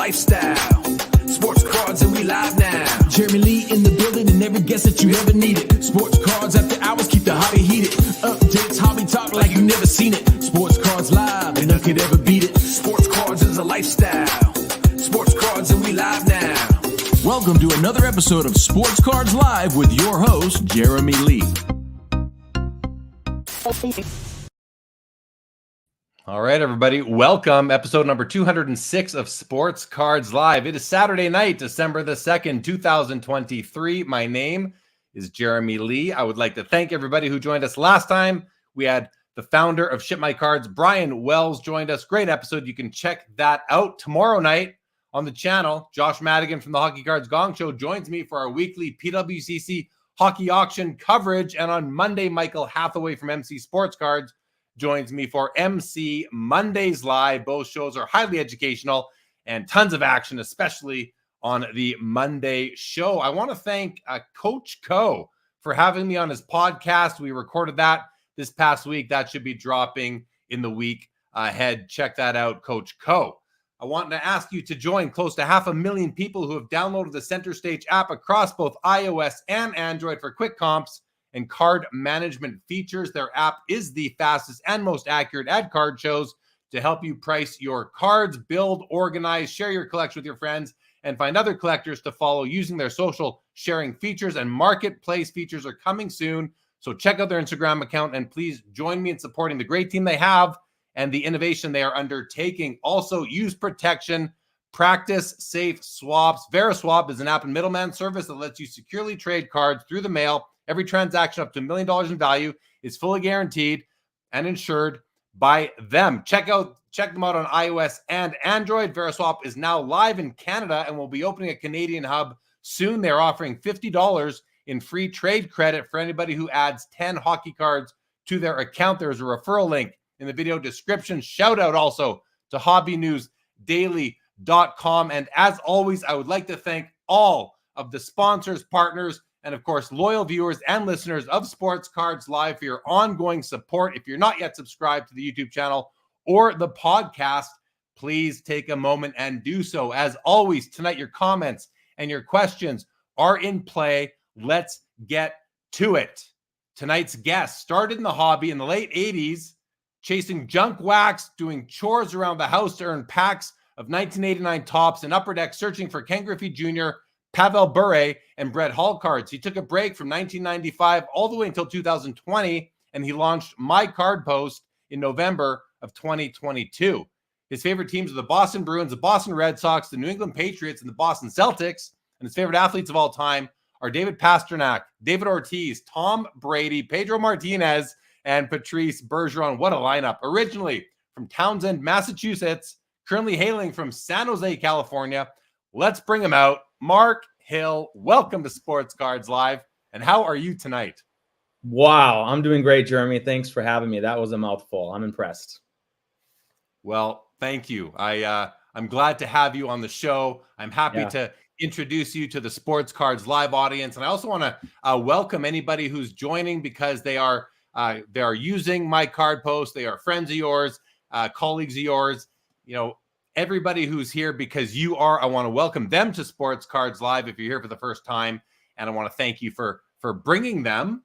lifestyle. Sports cards and we live now. Jeremy Lee in the building and every guest that you ever needed. Sports cards after hours keep the hobby heated. Updates, hobby talk like you never seen it. Sports cards live and none could ever beat it. Sports cards is a lifestyle. Sports cards and we live now. Welcome to another episode of Sports Cards Live with your host, Jeremy Lee. All right, everybody. Welcome. Episode number 206 of Sports Cards Live. It is Saturday night, December the 2nd, 2023. My name is Jeremy Lee. I would like to thank everybody who joined us last time. We had the founder of Ship My Cards, Brian Wells, joined us. Great episode. You can check that out tomorrow night on the channel. Josh Madigan from the Hockey Cards Gong Show joins me for our weekly PWCC hockey auction coverage. And on Monday, Michael Hathaway from MC Sports Cards joins me for MC Mondays Live. Both shows are highly educational and tons of action, especially on the Monday show. I want to thank Coach Co for having me on his podcast. We recorded that this past week. That should be dropping in the week ahead. Check that out, Coach Co. I want to ask you to join close to 500,000 people who have downloaded the Center Stage app across both iOS and Android for quick comps and card management features. Their app is the fastest and most accurate at card shows to help you price your cards, build, organize, share your collection with your friends, and find other collectors to follow using their social sharing features. And marketplace features are coming soon. So check out their Instagram account and please join me in supporting the great team they have and the innovation they are undertaking. Also, use protection, practice safe swaps. VeriSwap is an app and middleman service that lets you securely trade cards through the mail. Every transaction up to $1 million in value is fully guaranteed and insured by them. Check them out on iOS and Android. VeriSwap is now live in Canada and will be opening a Canadian hub soon. They're offering $50 in free trade credit for anybody who adds 10 hockey cards to their account. There's a referral link in the video description. Shout out also to hobbynewsdaily.com. And as always, I would like to thank all of the sponsors, partners, and of course, loyal viewers and listeners of Sports Cards Live for your ongoing support. If you're not yet subscribed to the YouTube channel or the podcast, please take a moment and do so. As always, tonight, your comments and your questions are in play. Let's get to it. Tonight's guest started in the hobby in the late 80s, chasing junk wax, doing chores around the house to earn packs of 1989 tops and Upper Deck, searching for Ken Griffey Jr., Pavel Bure, and Brett Hall cards. He took a break from 1995 all the way until 2020, and he launched My Card Post in November of 2022. His favorite teams are the Boston Bruins, the Boston Red Sox, the New England Patriots, and the Boston Celtics. And his favorite athletes of all time are David Pastrnak, David Ortiz, Tom Brady, Pedro Martinez, and Patrice Bergeron. What a lineup. Originally from Townsend, Massachusetts, currently hailing from San Jose, California. Let's bring him out. Mark Hill, welcome to Sports Cards Live. And how are you tonight? Wow, I'm doing great, Jeremy. Thanks for having me. That was a mouthful. I'm impressed. Well, thank you. I'm glad to have you on the show. I'm happy to introduce you to the Sports Cards Live audience. And I also want to welcome anybody who's joining because they are using My Card Post. They are friends of yours, colleagues of yours, everybody who's here because you are. I want to welcome them to Sports Cards Live if you're here for the first time. And I want to thank you for bringing them.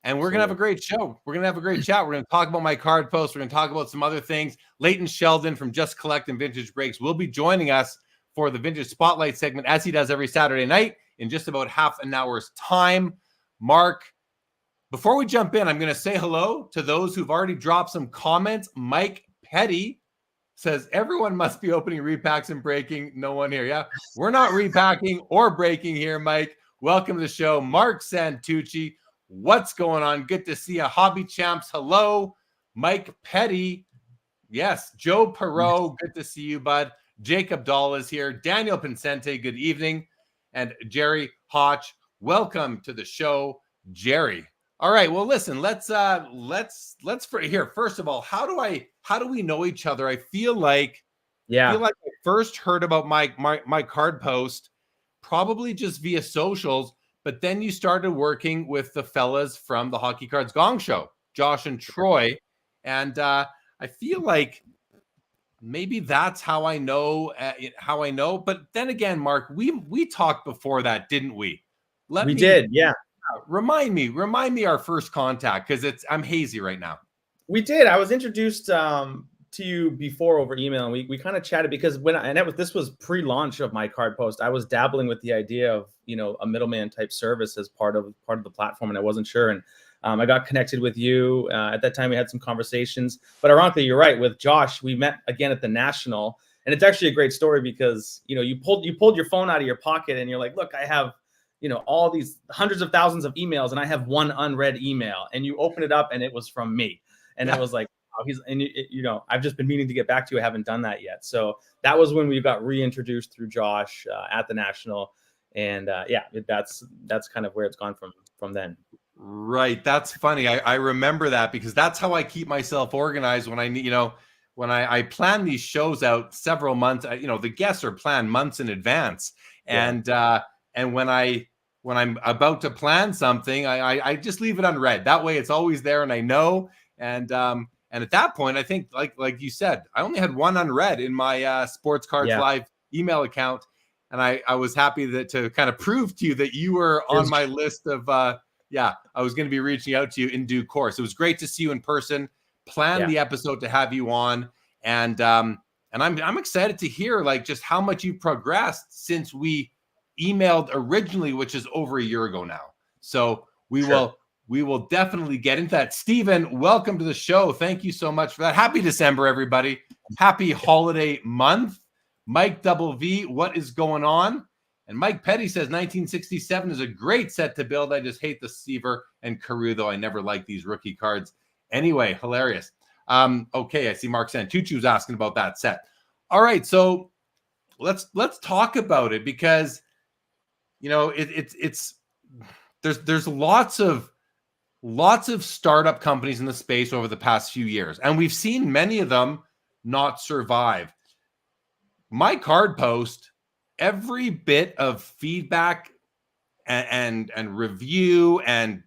And we're going to have a great show. We're going to have a great chat. We're going to talk about My Card Post. We're going to talk about some other things. Leighton Sheldon from Just Collect and Vintage Breaks will be joining us for the Vintage Spotlight segment, as he does every Saturday night, in just about half an hour's time. Mark, before we jump in, I'm going to say hello to those who've already dropped some comments. Mike Petty says, everyone must be opening repacks and breaking. No one here. Yeah, we're not repacking or breaking here, Mike. Welcome to the show. Mark Santucci, what's going on? Good to see you. Hobby Champs, hello. Mike Petty. Yes. Joe Perot, good to see you, bud. Jake Abdal is here. Daniel Pincente, good evening. And Jerry Hotch, welcome to the show, Jerry. All right. Well, listen, let's here. First of all, how do we know each other? I feel like I first heard about my card post probably just via socials, but then you started working with the fellas from the Hockey Cards Gong Show, Josh and Troy. And I feel like maybe that's how I know But then again, Mark, we talked before that, didn't we? We did, yeah. Remind me our first contact, because I'm hazy right now. We did. I was introduced to you before over email, and we kind of chatted because this was pre-launch of my card post. I was dabbling with the idea of a middleman type service as part of the platform, and I wasn't sure. And I got connected with you at that time. We had some conversations, but ironically, you're right. With Josh, we met again at the National, and it's actually a great story because you pulled your phone out of your pocket, and you're like, "Look, I have all these hundreds of thousands of emails, and I have one unread email." And you open it up, and it was from me. And it was like, oh, I've just been meaning to get back to you. I haven't done that yet. So that was when we got reintroduced through Josh at the National. And that's kind of where it's gone from then. Right. That's funny. I remember that because that's how I keep myself organized when I need, when I plan these shows out several months, the guests are planned months in advance. Yeah. And when I'm about to plan something, I just leave it unread. That way it's always there and I know. And at that point, I think like you said, I only had one unread in my Sports Cards Live email account, and I was happy to kind of prove to you that you were on my list of I was going to be reaching out to you in due course. It was great to see you in person. Plan the episode to have you on, and I'm excited to hear just how much you've progressed since we emailed originally, which is over a year ago now. So we will definitely get into that. Steven, welcome to the show. Thank you so much for that. Happy December, everybody. Happy holiday month. Mike Double V, what is going on? And Mike Petty says 1967 is a great set to build. I just hate the Seaver and Carew, though. I never like these rookie cards. Anyway, hilarious. Okay, I see Mark Santucci was asking about that set. All right, so let's talk about it because there's lots of startup companies in the space over the past few years, and we've seen many of them not survive. My card post, every bit of feedback and review and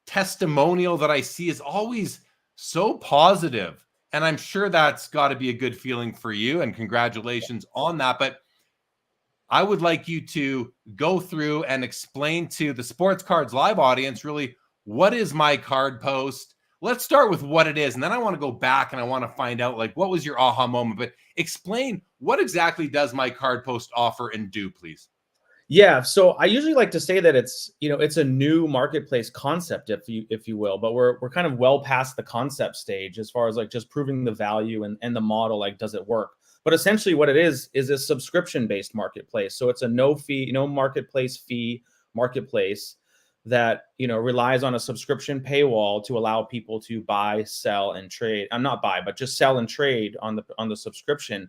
testimonial that I see is always so positive, and I'm sure that's got to be a good feeling for you, and congratulations on that. But I would like you to go through and explain to the Sports Cards Live audience really what is my card post. Let's start with what it is, and then I want to go back and I want to find out what was your aha moment. But explain what exactly does my card post offer and do, please. Yeah, so I usually like to say that it's a new marketplace concept, if you will, but we're kind of well past the concept stage as far as just proving the value and the model, does it work? But essentially what it is a subscription-based marketplace. So it's a no fee, no marketplace fee marketplace that relies on a subscription paywall to allow people to buy, sell, and trade. Not buy, but just sell and trade on the subscription,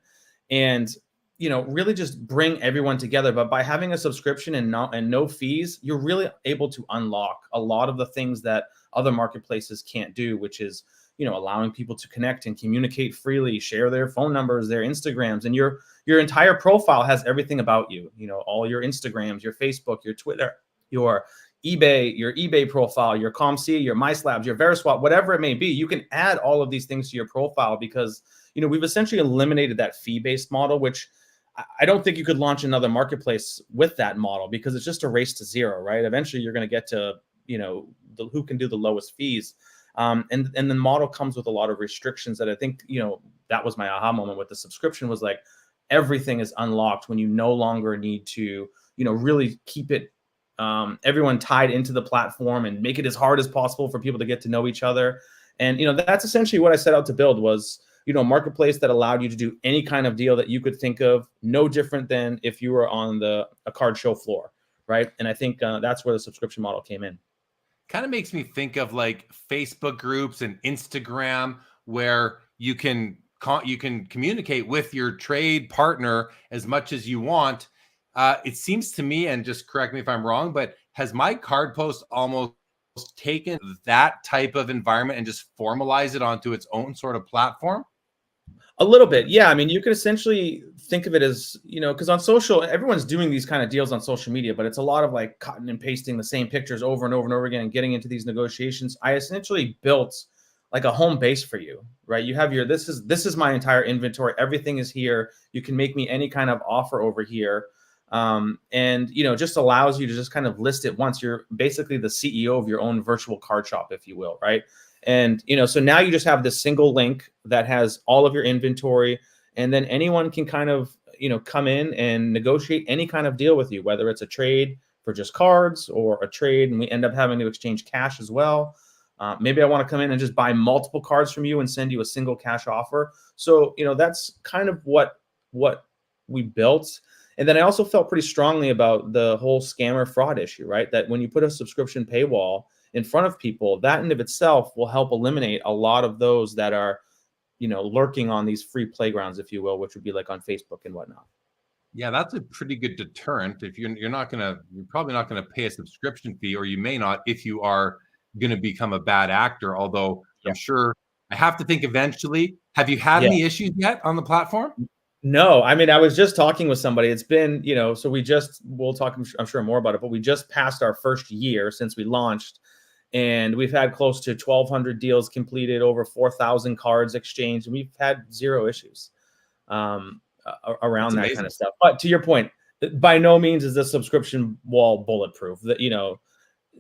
and really just bring everyone together. But by having a subscription and no fees, you're really able to unlock a lot of the things that other marketplaces can't do, which is allowing people to connect and communicate freely, share their phone numbers, their Instagrams, and your entire profile has everything about you. All your Instagrams, your Facebook, your Twitter, your eBay profile, your ComC, your MySlabs, your Veriswap, whatever it may be. You can add all of these things to your profile because we've essentially eliminated that fee-based model, which I don't think you could launch another marketplace with that model because it's just a race to zero, right? Eventually, you're going to get to who can do the lowest fees. And the model comes with a lot of restrictions that I think, that was my aha moment with the subscription was everything is unlocked when you no longer need to, really keep it, everyone tied into the platform and make it as hard as possible for people to get to know each other. And, that's essentially what I set out to build was, a marketplace that allowed you to do any kind of deal that you could think of, no different than if you were on a card show floor. Right. And I think that's where the subscription model came in. Kind of makes me think of Facebook groups and Instagram where you can communicate with your trade partner as much as you want. It seems to me, and just correct me if I'm wrong, but has my card post almost taken that type of environment and just formalized it onto its own sort of platform? A little bit. Yeah. I mean, you could essentially think of it as, because on social, everyone's doing these kind of deals on social media, but it's a lot of cutting and pasting the same pictures over and over and over again and getting into these negotiations. I essentially built like a home base for you, right? You have your, this is my entire inventory. Everything is here. You can make me any kind of offer over here. And, you know, just allows you to just kind of list it once. You're basically the CEO of your own virtual card shop, if you will, right? And, you know, so now you just have this single link that has all of your inventory, and then anyone can kind of, you know, come in and negotiate any kind of deal with you, whether it's a trade for just cards or a trade and we end up having to exchange cash as well. Maybe I want to come in and just buy multiple cards from you and send you a single cash offer. So, you know, that's kind of what we built. And then I also felt pretty strongly about the whole scammer fraud issue, right? That when you put a subscription paywall in front of people, that in of itself will help eliminate a lot of those that are, you know, lurking on these free playgrounds, if you will, which would be like on Facebook and whatnot. Yeah, that's a pretty good deterrent. If you're probably not gonna pay a subscription fee, or you may not if you are gonna become a bad actor. Although Yeah. I'm sure I have to think eventually. Have you had Yeah. any issues yet on the platform? No, I mean, I was just talking with somebody. It's been, you know, so we'll talk, I'm sure more about it, but we just passed our first year since we launched, and we've had close to 1,200 deals completed, over 4,000 cards exchanged, and we've had zero issues around that kind of stuff. But to your point, by no means is the subscription wall bulletproof. That, you know,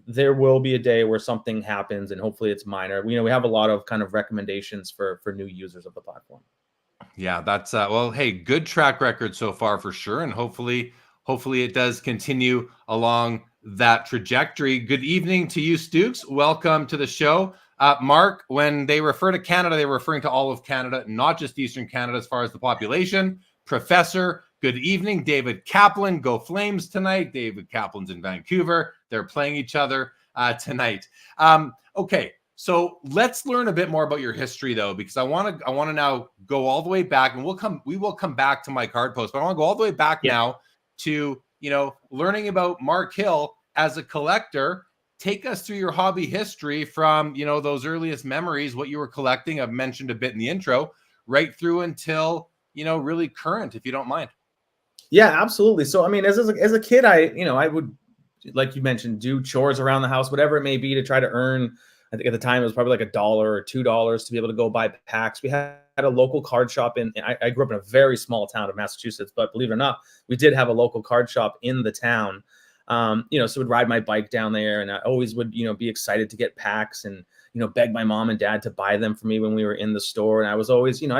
there will be a day where something happens, and hopefully it's minor. You know, we have a lot of kind of recommendations for new users of the platform. Yeah, that's well, hey, good track record so far for sure, and hopefully it does continue along that trajectory. Good evening to you, Stukes. Welcome to the show. Mark, when they refer to Canada, they're referring to all of Canada, not just Eastern Canada as far as the population. Professor, good evening. David Kaplan, go Flames tonight. David Kaplan's in Vancouver. They're playing each other tonight. Okay, so let's learn a bit more about your history, though, because I want to now go all the way back, and we will come back to my card post, but I want to go all the way back now to, you know, learning about Mark Hill as a collector. Take us through your hobby history from, you know, those earliest memories, what you were collecting. I've mentioned a bit in the intro, right through until, you know, really current, if you don't mind. Yeah, absolutely. So, I mean, as a kid, I would, like you mentioned, do chores around the house, whatever it may be, to try to earn, I think at the time it was probably like $1 or $2 to be able to go buy packs. We had a local card shop I grew up in a very small town of Massachusetts, but believe it or not, we did have a local card shop in the town. You know, so would ride my bike down there, and I always would, you know, be excited to get packs and, you know, beg my mom and dad to buy them for me when we were in the store. And I was always, you know,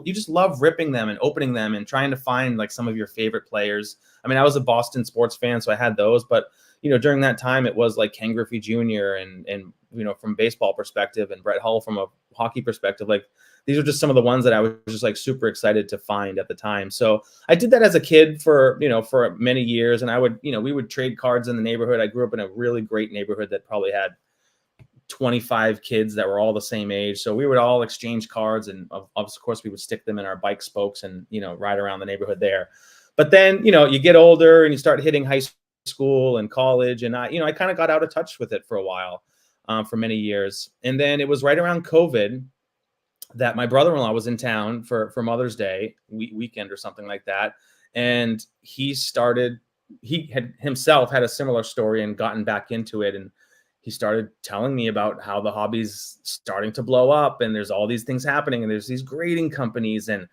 you just love ripping them and opening them and trying to find like some of your favorite players. I mean, I was a Boston sports fan, so I had those, but, you know, during that time, it was like Ken Griffey Jr. and, you know, from baseball perspective, and Brett Hull from a hockey perspective, like these are just some of the ones that I was just like super excited to find at the time. So I did that as a kid for, you know, for many years. And I would, you know, we would trade cards in the neighborhood. I grew up in a really great neighborhood that probably had 25 kids that were all the same age. So we would all exchange cards, and of course we would stick them in our bike spokes and, you know, ride around the neighborhood there. But then, you know, you get older and you start hitting high school and college. And I kind of got out of touch with it for a while, for many years. And then it was right around COVID that my brother-in-law was in town for Mother's Day weekend or something like that. And he had himself had a similar story and gotten back into it. And he started telling me about how the hobby's starting to blow up, and there's all these things happening, and there's these grading companies, and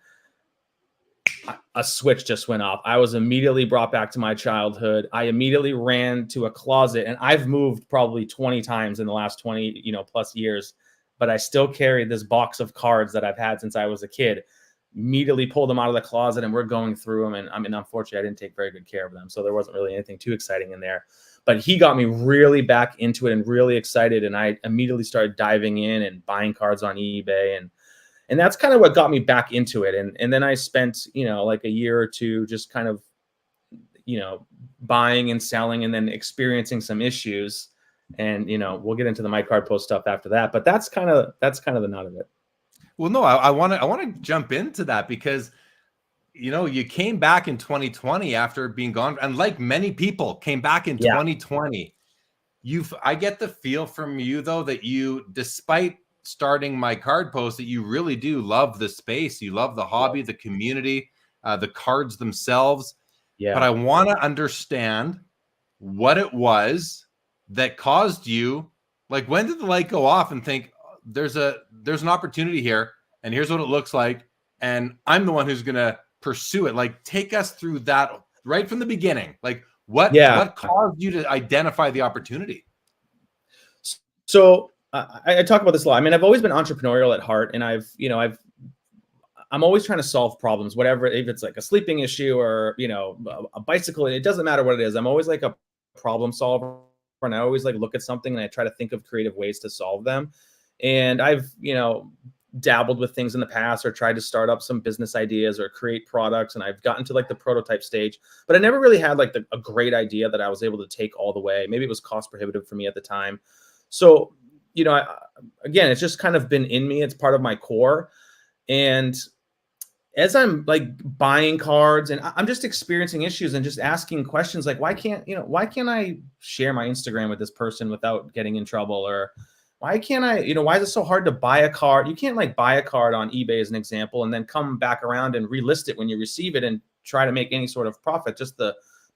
a switch just went off. I was immediately brought back to my childhood. I immediately ran to a closet, and I've moved probably 20 times in the last 20, you know, plus years, but I still carry this box of cards that I've had since I was a kid. Immediately pulled them out of the closet, and we're going through them. And I mean, unfortunately, I didn't take very good care of them, so there wasn't really anything too exciting in there. But he got me really back into it and really excited, and I immediately started diving in and buying cards on eBay, and that's kind of what got me back into it. And then I spent, you know, like a year or two just kind of, you know, buying and selling, and then experiencing some issues. And, you know, we'll get into the My Card Post stuff after that, but that's kind of the nut of it. Well, no, I want to jump into that because, you know, you came back in 2020 after being gone, and like many people came back in 2020. I get the feel from you though that you, despite starting My Card Post, that you really do love the space. You love the hobby, the community, the cards themselves. Yeah. But I want to understand what it was that caused you, like, when did the light go off and think, there's an opportunity here, and here's what it looks like, and I'm the one who's going to pursue it. Like, take us through that right from the beginning. Like, what caused you to identify the opportunity? So I talk about this a lot. I mean, I've always been entrepreneurial at heart, and I'm always trying to solve problems, whatever, if it's like a sleeping issue or, a bicycle, it doesn't matter what it is. I'm always like a problem solver, and I always like look at something and I try to think of creative ways to solve them. And I've, dabbled with things in the past or tried to start up some business ideas or create products. And I've gotten to like the prototype stage, but I never really had like a great idea that I was able to take all the way. Maybe it was cost prohibitive for me at the time. So, again, it's just kind of been in me. It's part of my core. And as I'm like buying cards and I'm just experiencing issues and just asking questions like, why can't I share my Instagram with this person without getting in trouble? Or why can't I, why is it so hard to buy a card? You can't like buy a card on eBay as an example, and then come back around and relist it when you receive it and try to make any sort of profit. Just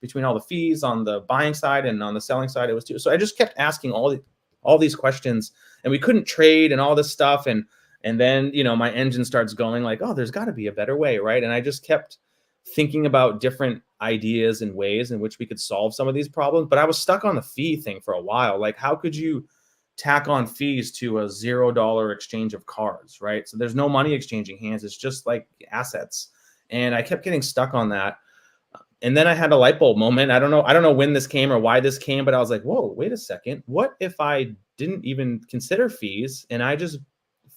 between all the fees on the buying side and on the selling side, it was too. So I just kept asking all these questions, and we couldn't trade and all this stuff. And then, my engine starts going like, oh, there's got to be a better way, right? And I just kept thinking about different ideas and ways in which we could solve some of these problems. But I was stuck on the fee thing for a while. Like, how could you tack on fees to a $0 exchange of cards, right? So there's no money exchanging hands. It's just like assets. And I kept getting stuck on that. And then I had a light bulb moment. I don't know when this came or why this came, but I was like, whoa, wait a second. What if I didn't even consider fees and I just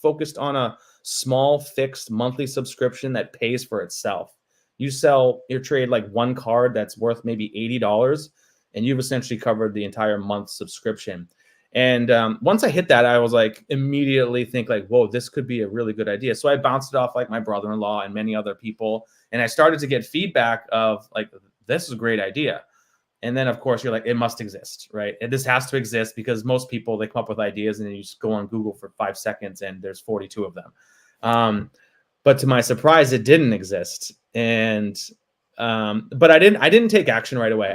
focused on a small fixed monthly subscription that pays for itself? You sell your trade like one card that's worth maybe $80, and you've essentially covered the entire month subscription. And once I hit that, I was like, immediately think like, whoa, this could be a really good idea. So I bounced it off like my brother-in-law and many other people. And I started to get feedback of like, this is a great idea. And then, of course, you're like, it must exist, right? And this has to exist because most people, they come up with ideas and then you just go on Google for 5 seconds and there's 42 of them. But to my surprise, it didn't exist. And but I didn't take action right away.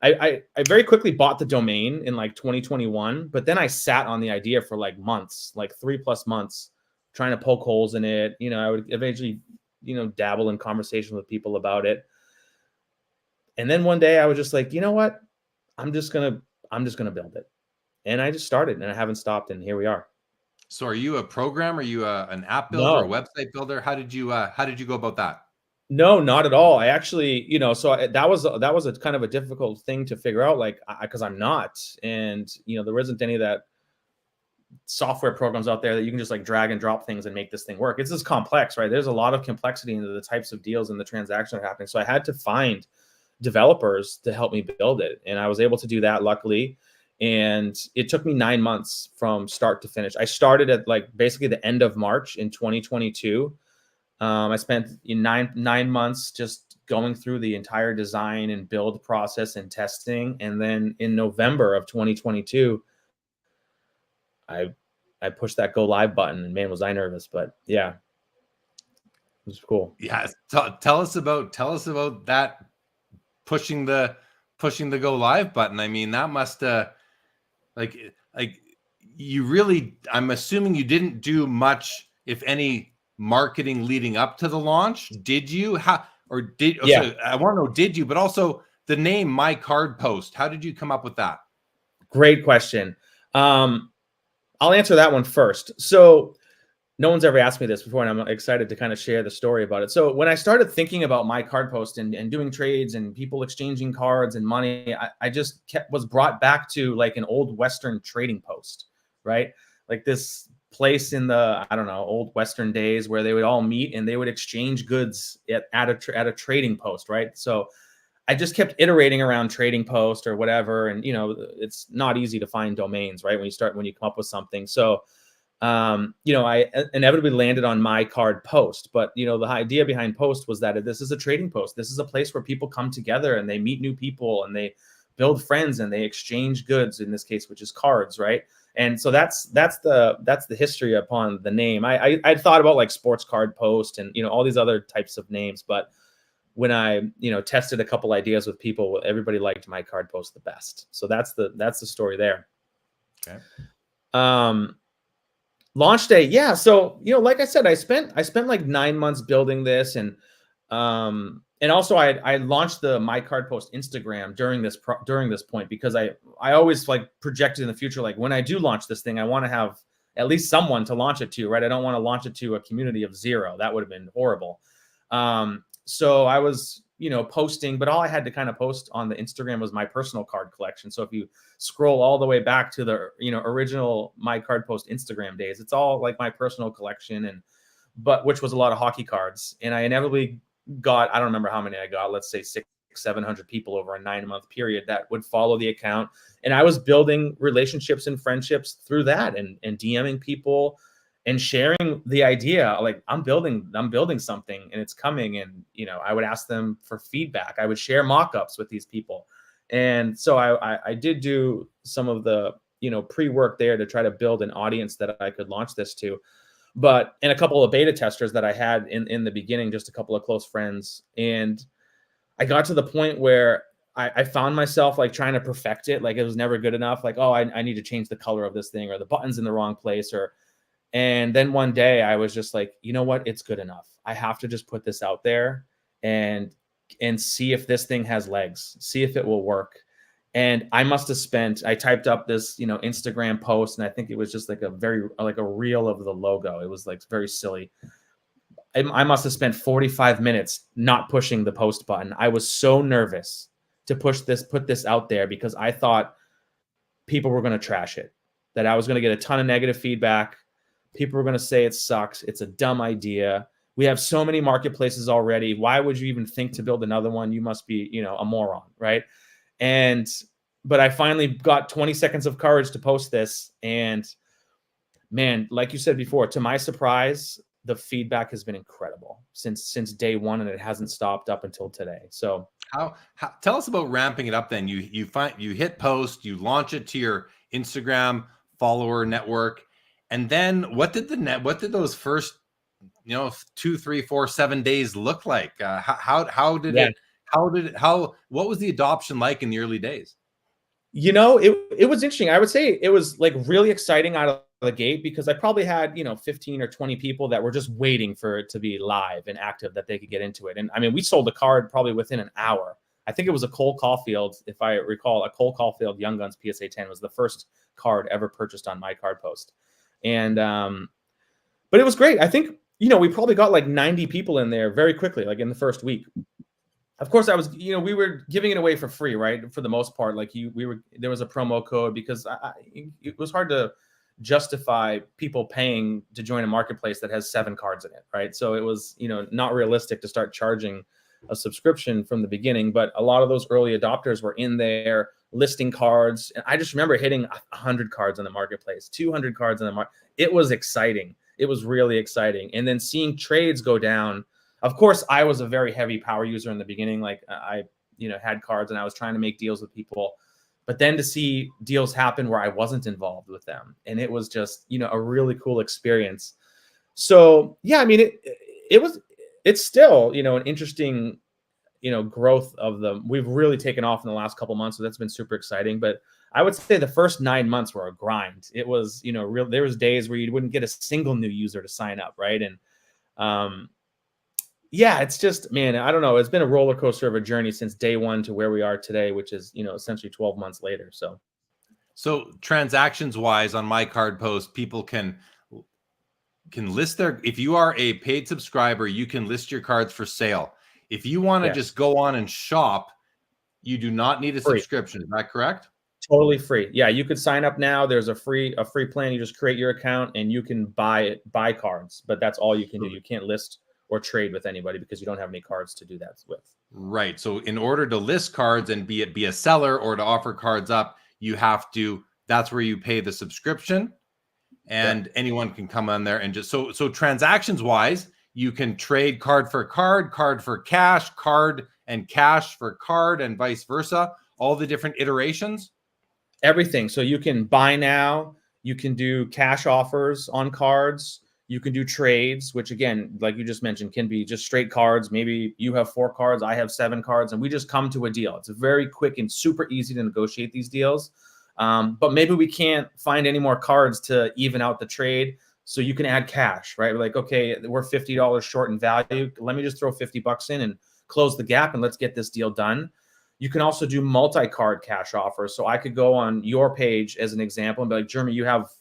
I very quickly bought the domain in like 2021, but then I sat on the idea for like months, like 3+ months, trying to poke holes in it. I would eventually, dabble in conversation with people about it. And then one day I was just like, you know what? I'm just gonna build it. And I just started, and I haven't stopped, and here we are. So are you a programmer? Are you an app builder, a website builder? How did you go about that? No, not at all. I actually, so that was a kind of a difficult thing to figure out, like, because I'm not, and there isn't any of that software programs out there that you can just like drag and drop things and make this thing work. It's just complex, right? There's a lot of complexity into the types of deals and the transactions that are happening. So I had to find developers to help me build it, and I was able to do that, luckily. And it took me 9 months from start to finish. I started at like basically the end of March in 2022. I spent 9 months just going through the entire design and build process and testing. And then in November of 2022, I pushed that go live button, and man, was I nervous, but yeah, it was cool. Yeah. Tell us about that, pushing the go live button. I mean, that must like you really, I'm assuming you didn't do much, if any, marketing leading up to the launch. Did you? Yeah. So I want to know, did you? But also the name My Card Post. How did you come up with that? Great question. I'll answer that one first. So no one's ever asked me this before, and I'm excited to kind of share the story about it. So when I started thinking about My Card Post and doing trades and people exchanging cards and money, I just was brought back to like an old Western trading post, right? Like this place in the, I don't know, old Western days where they would all meet and they would exchange goods at a trading post, right? So I just kept iterating around trading post or whatever. And, it's not easy to find domains, right? When you come up with something. So, I inevitably landed on My Card Post, but, the idea behind post was that this is a trading post. This is a place where people come together and they meet new people and they build friends and they exchange goods, in this case, which is cards, right? And so that's the history upon the name. I'd thought about like Sports Card Post and, all these other types of names, but when I, tested a couple ideas with people, everybody liked My Card Post the best. So that's the story there. Okay. Launch day, yeah. So, like I said, I spent like 9 months building this, and also I launched the My Card Post Instagram during this point, because I always like projected in the future, like when I do launch this thing, I want to have at least someone to launch it to, right? I don't want to launch it to a community of 0. That would have been horrible. So I was, posting, but all I had to kind of post on the Instagram was my personal card collection. So if you scroll all the way back to the, original My Card Post Instagram days, it's all like my personal collection, which was a lot of hockey cards. And I inevitably got, I don't remember how many I got, let's say 600-700 people over a 9-month period that would follow the account. And I was building relationships and friendships through that, and DMing people and sharing the idea, like I'm building something and it's coming. And, I would ask them for feedback. I would share mock-ups with these people. And so I did do some of the, pre-work there to try to build an audience that I could launch this to. And a couple of beta testers that I had in the beginning, just a couple of close friends. And I got to the point where I found myself like trying to perfect it. Like it was never good enough. Like, oh, I need to change the color of this thing, or the button's in the wrong place, and then one day I was just like, you know what? It's good enough. I have to just put this out there and see if this thing has legs, see if it will work. And I must have I typed up this, Instagram post, and I think it was just like a reel of the logo. It was like very silly. I must have spent 45 minutes not pushing the post button. I was so nervous to put this out there, because I thought people were going to trash it, that I was going to get a ton of negative feedback. People were going to say it sucks. It's a dumb idea. We have so many marketplaces already. Why would you even think to build another one? You must be, a moron, right? But I finally got 20 seconds of courage to post this. And man, like you said before, to my surprise, the feedback has been incredible since day one, and it hasn't stopped up until today. So how tell us about ramping it up then. You hit post, you launch it to your Instagram follower network. And then what did those first, 2, 3, 4, 7 days look like? What was the adoption like in the early days? It was interesting. I would say it was like really exciting out of the gate, because I probably had, 15 or 20 people that were just waiting for it to be live and active, that they could get into it. And I mean, we sold a card probably within an hour. I think it was a Cole Caulfield, if I recall, a Cole Caulfield Young Guns PSA 10 was the first card ever purchased on My Card Post. And, but it was great. I think, we probably got like 90 people in there very quickly, like in the first week. Of course, we were giving it away for free, right? For the most part, like there was a promo code, because it was hard to justify people paying to join a marketplace that has 7 cards in it, right? So it was, not realistic to start charging a subscription from the beginning. But a lot of those early adopters were in there listing cards. And I just remember hitting 100 cards on the marketplace, 200 cards on the market. It was exciting. It was really exciting. And then seeing trades go down. Of course, I was a very heavy power user in the beginning. Like I had cards, and I was trying to make deals with people. But then to see deals happen where I wasn't involved with them, and it was just, a really cool experience. So yeah, I mean, it's still, an interesting, growth of them. We've really taken off in the last couple months, so that's been super exciting. But I would say the first 9 months were a grind. It was, there was days where you wouldn't get a single new user to sign up, right? And yeah, it's just, man, I don't know. It's been a roller coaster of a journey since day one to where we are today, which is, essentially 12 months later. So transactions wise on My Card Post, people can list if you are a paid subscriber, you can list your cards for sale. If you want to just go on and shop, you do not need a subscription. Is that correct? Totally free. Yeah, you could sign up now. There's a free plan. You just create your account and you can buy cards, but that's all you can do. You can't list or trade with anybody because you don't have any cards to do that with. Right. So in order to list cards and be a seller or to offer cards up, you have to, that's where you pay the subscription, and anyone can come on there and just, so transactions wise, you can trade card for card, card for cash, card and cash for card, and vice versa. All the different iterations. Everything. So you can buy now, you can do cash offers on cards. You can do trades, which again, like you just mentioned, can be just straight cards. Maybe you have 4 cards, I have 7 cards, and we just come to a deal. It's very quick and super easy to negotiate these deals. But maybe we can't find any more cards to even out the trade. So you can add cash, right? We're like, okay, we're $50 short in value. Let me just throw 50 bucks in and close the gap and let's get this deal done. You can also do multi-card cash offers. So I could go on your page as an example and be like, Jeremy, you have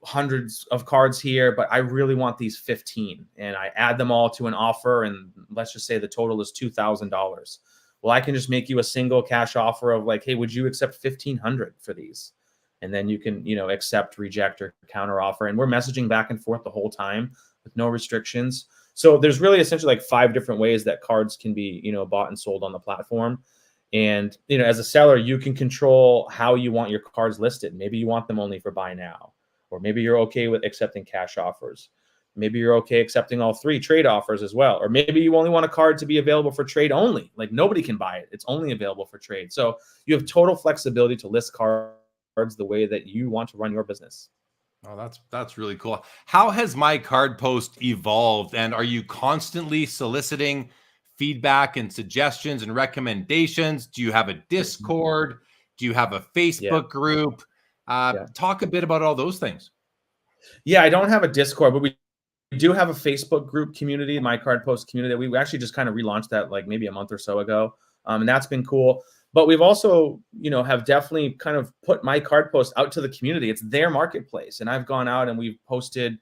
hundreds of cards here, but I really want these 15. And I add them all to an offer. And let's just say the total is $2,000. Well, I can just make you a single cash offer of like, hey, would you accept 1,500 for these? And then you can, accept, reject, or counter offer. And we're messaging back and forth the whole time with no restrictions. So there's really essentially like 5 different ways that cards can be, bought and sold on the platform. And, as a seller, you can control how you want your cards listed. Maybe you want them only for buy now, or maybe you're okay with accepting cash offers. Maybe you're okay accepting all 3 trade offers as well. Or maybe you only want a card to be available for trade only. Like nobody can buy it. It's only available for trade. So you have total flexibility to list cards the way that you want to run your business. Oh, that's really cool. How has My Card Post evolved? And are you constantly soliciting feedback and suggestions and recommendations? Do you have a Discord? Do you have a Facebook group? Talk a bit about all those things. Yeah, I don't have a Discord, but we do have a Facebook group community, My Card Post community. We actually just kind of relaunched that like maybe a month or so ago. And that's been cool. But we've also, have definitely kind of put My Card Post out to the community. It's their marketplace. And I've gone out and we've posted,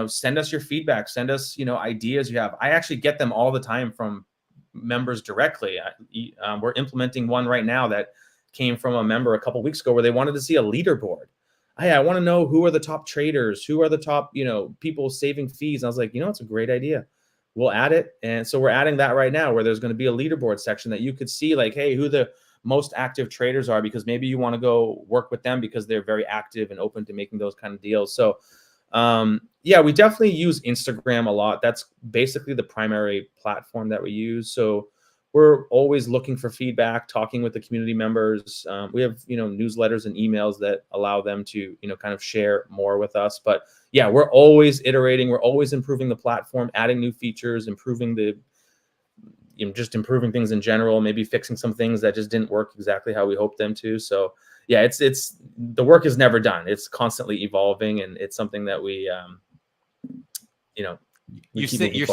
send us your feedback, send us, ideas you have. I actually get them all the time from members directly. We're implementing one right now that came from a member a couple of weeks ago where they wanted to see a leaderboard. Hey, I want to know who are the top traders, who are the top, people saving fees. And I was like, it's a great idea. We'll add it. And so we're adding that right now where there's going to be a leaderboard section that you could see like, hey, who the most active traders are, because maybe you want to go work with them because they're very active and open to making those kind of deals. So we definitely use Instagram a lot. That's basically the primary platform that we use. So we're always looking for feedback, talking with the community members. We have, newsletters and emails that allow them to, kind of share more with us. But yeah, we're always iterating. We're always improving the platform, adding new features, improving just improving things in general, maybe fixing some things that just didn't work exactly how we hoped them to. So yeah, it's the work is never done. It's constantly evolving, and it's something that you're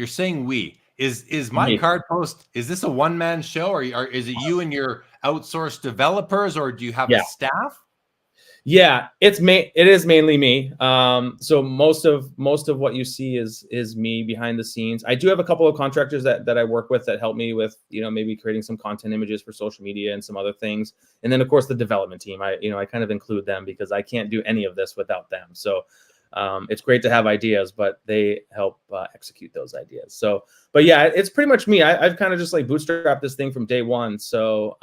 saying we. Is My Card Post, is this a one-man show, or is it you and your outsourced developers, or do you have a staff? Yeah, it is mainly me. So most of what you see is me behind the scenes. I do have a couple of contractors that I work with that help me with, maybe creating some content images for social media and some other things. And then of course the development team, I kind of include them because I can't do any of this without them. So it's great to have ideas, but they help execute those ideas. So, but yeah, it's pretty much me. I've kind of just like bootstrapped this thing from day one. So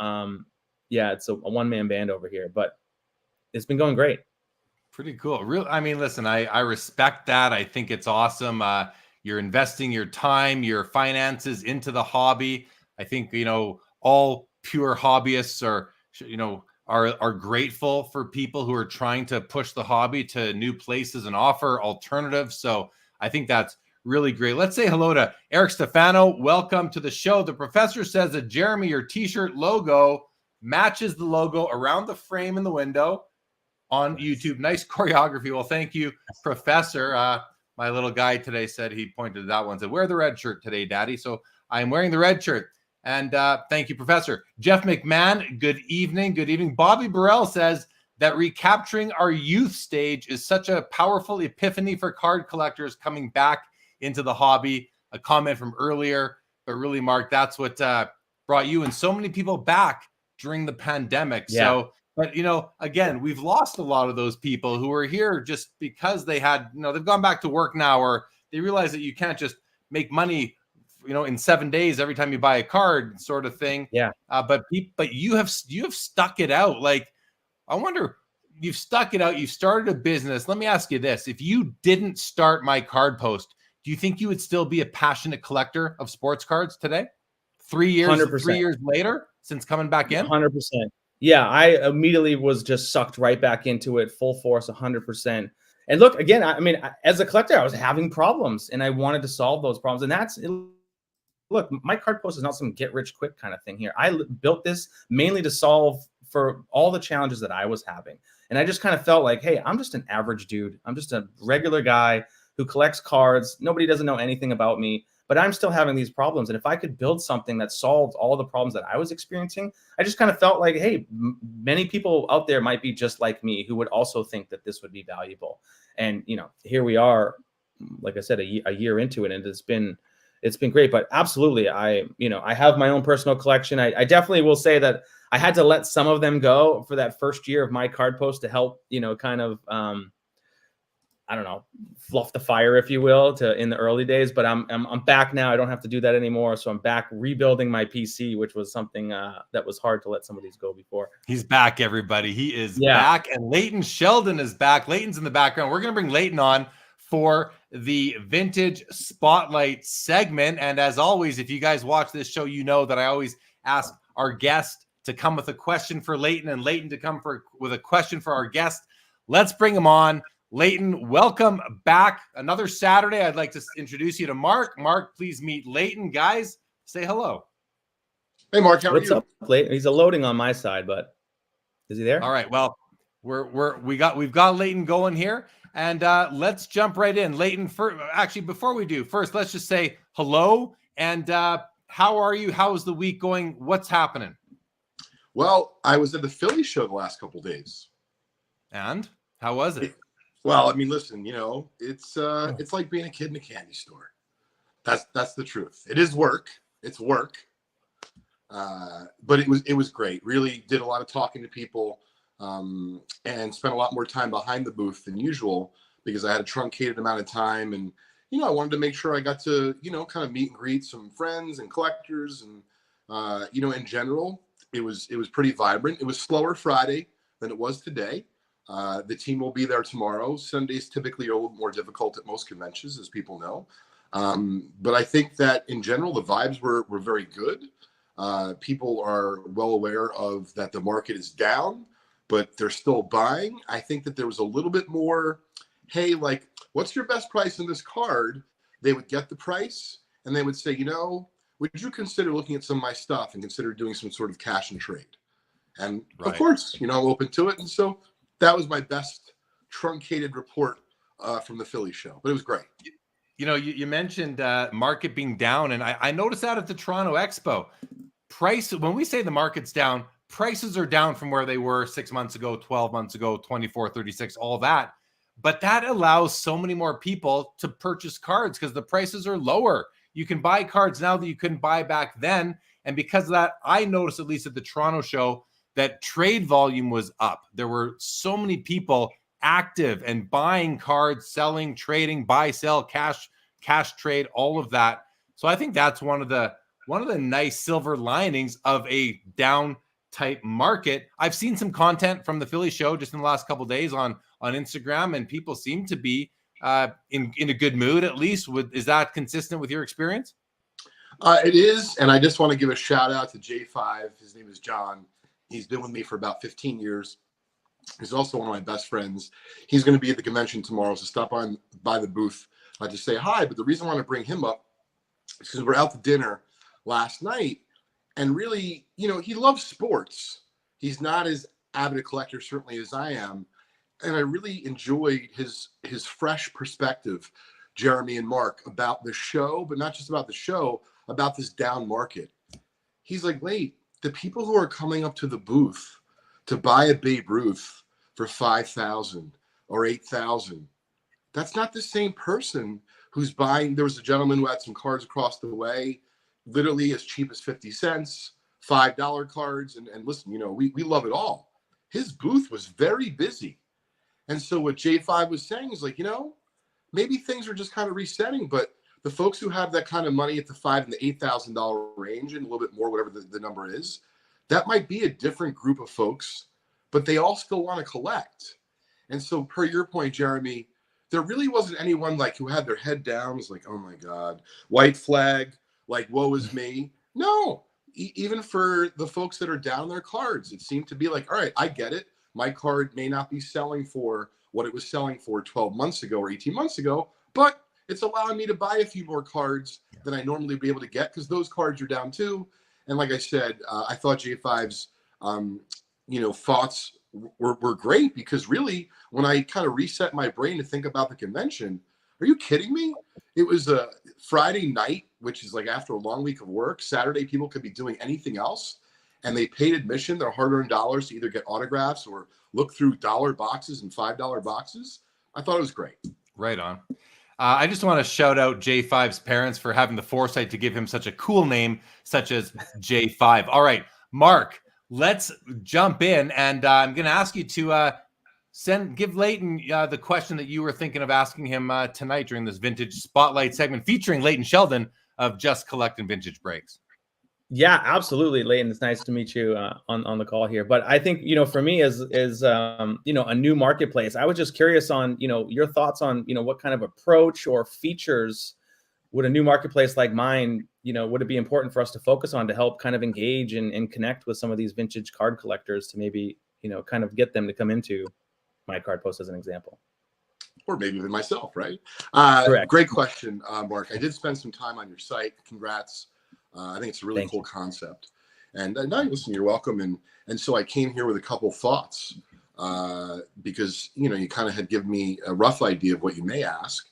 it's a one-man band over here, but it's been going great. Pretty cool. Listen, I respect that. I think it's awesome. You're investing your time, your finances into the hobby. I think, all pure hobbyists are grateful for people who are trying to push the hobby to new places and offer alternatives. So I think that's really great. Let's say hello to Eric Stefano. Welcome to the show. The professor says that Jeremy, your t-shirt logo matches the logo around the frame in the window on YouTube. Nice choreography. Well, thank you, Professor. My little guy today said, he pointed to that one, said, wear the red shirt today, Daddy. So I'm wearing the red shirt. And thank you, Professor. Jeff McMahon, good evening. Good evening. Bobby Burrell says that recapturing our youth stage is such a powerful epiphany for card collectors coming back into the hobby. A comment from earlier, but really, Mark, that's what brought you and so many people back during the pandemic. Yeah. So, but, again, we've lost a lot of those people who were here just because they had, they've gone back to work now, or they realize that you can't just make money, in 7 days every time you buy a card, sort of thing. Yeah. But you have stuck it out. Like, I wonder, you've stuck it out. You started a business. Let me ask you this. If you didn't start My Card Post, do you think you would still be a passionate collector of sports cards today? 3 years, 100%. 3 years later since coming back in? 100%. Yeah, I immediately was just sucked right back into it, full force, 100%. And look, again, as a collector, I was having problems, and I wanted to solve those problems. And look, My Card Post is not some get-rich-quick kind of thing here. I built this mainly to solve for all the challenges that I was having. And I just kind of felt like, hey, I'm just an average dude. I'm just a regular guy who collects cards. Nobody doesn't know anything about me, but I'm still having these problems. And if I could build something that solved all the problems that I was experiencing, I just kind of felt like, hey, many people out there might be just like me who would also think that this would be valuable. And, you know, here we are, like I said, a year into it, and it's been great. But absolutely, I have my own personal collection. I definitely will say that I had to let some of them go for that first year of my card post to help, kind of, I don't know, fluff the fire, if you will, in the early days. But I'm back now. I don't have to do that anymore. So I'm back rebuilding my PC, which was something that was hard to let some of these go before. He's back, everybody. He is back, and Leighton Sheldon is back. Leighton's in the background. We're going to bring Leighton on for the Vintage Spotlight segment. And as always, if you guys watch this show, you know that I always ask our guest to come with a question for Leighton, and Leighton to come with a question for our guest. Let's bring him on. Leighton, welcome back. Another Saturday. I'd like to introduce you to Mark. Mark, please meet Leighton. Guys, say hello. Hey, Mark, how are you? What's up, Leighton? He's loading on my side, but is he there? All right. Well, we've got Leighton going here, and let's jump right in. Leighton, actually, before we do, first let's just say hello and how are you? How is the week going? What's happening? Well, I was at the Philly show the last couple of days. And how was it? Well, I mean, listen, it's like being a kid in a candy store. That's the truth. It is work. It's work. But it was great. Really did a lot of talking to people, and spent a lot more time behind the booth than usual because I had a truncated amount of time, and I wanted to make sure I got to kind of meet and greet some friends and collectors, and in general, it was pretty vibrant. It was slower Friday than it was today. The team will be there tomorrow. Sundays typically are a little more difficult at most conventions, as people know. But I think that in general, the vibes were very good. People are well aware of that the market is down, but they're still buying. I think that there was a little bit more, hey, like, what's your best price in this card? They would get the price and they would say, would you consider looking at some of my stuff and consider doing some sort of cash and trade? And Of course, I'm open to it. And so that was my best truncated report from the Philly show, but it was great. You mentioned market being down, and I noticed that at the Toronto Expo. When we say the market's down, prices are down from where they were 6 months ago, 12 months ago, 24, 36, all that. But that allows so many more people to purchase cards because the prices are lower. You can buy cards now that you couldn't buy back then. And because of that, I noticed, at least at the Toronto show, that trade volume was up. There were so many people active and buying cards, selling, trading, buy, sell, cash trade, all of that. So I think that's one of the nice silver linings of a down type market. I've seen some content from the Philly show just in the last couple of days on Instagram, and people seem to be in a good mood, at least. Is that consistent with your experience? It is, and I just want to give a shout out to J5. His name is John. He's been with me for about 15 years. He's also one of my best friends. He's going to be at the convention tomorrow, so stop by the booth to say hi. But the reason I want to bring him up is because we're out to dinner last night, and really, he loves sports. He's not as avid a collector, certainly, as I am. And I really enjoyed his fresh perspective, Jeremy and Mark, about the show, but not just about the show, about this down market. He's like, wait, the people who are coming up to the booth to buy a Babe Ruth for $5,000 or $8,000, that's not the same person who's buying. There was a gentleman who had some cards across the way, literally as cheap as 50 cents, $5 cards. And listen, we love it all. His booth was very busy. And so what J5 was saying is like, maybe things are just kind of resetting, but the folks who have that kind of money at the $5,000 and the $8,000 range and a little bit more, whatever the number is, that might be a different group of folks, but they all still want to collect. And so per your point, Jeremy, there really wasn't anyone like who had their head down, was like, oh my God, white flag, like, woe is me. No, even for the folks that are down their cards, it seemed to be like, all right, I get it. My card may not be selling for what it was selling for 12 months ago or 18 months ago, but it's allowing me to buy a few more cards than I normally would be able to get because those cards are down too. And like I said, I thought J5's, thoughts were great, because really, when I kind of reset my brain to think about the convention, are you kidding me? It was a Friday night, which is like after a long week of work. Saturday, people could be doing anything else, and they paid admission, their hard-earned dollars, to either get autographs or look through dollar boxes and $5 boxes. I thought it was great. Right on. I just want to shout out J5's parents for having the foresight to give him such a cool name, such as J5. All right, Mark, let's jump in, and I'm going to ask you to give Leighton the question that you were thinking of asking him tonight during this Vintage Spotlight segment featuring Leighton Sheldon of Just Collecting Vintage Breaks. Yeah, absolutely, Leighton. It's nice to meet you on the call here. But I think, for me, as a new marketplace, I was just curious on, your thoughts on, what kind of approach or features would a new marketplace like mine, would it be important for us to focus on to help kind of engage and connect with some of these vintage card collectors to maybe, kind of get them to come into my card post as an example. Or maybe even myself, right? Correct. Great question, Mark. I did spend some time on your site. Congrats. I think it's a really cool concept. And no, listen, you're welcome. And so I came here with a couple thoughts because, you kind of had given me a rough idea of what you may ask.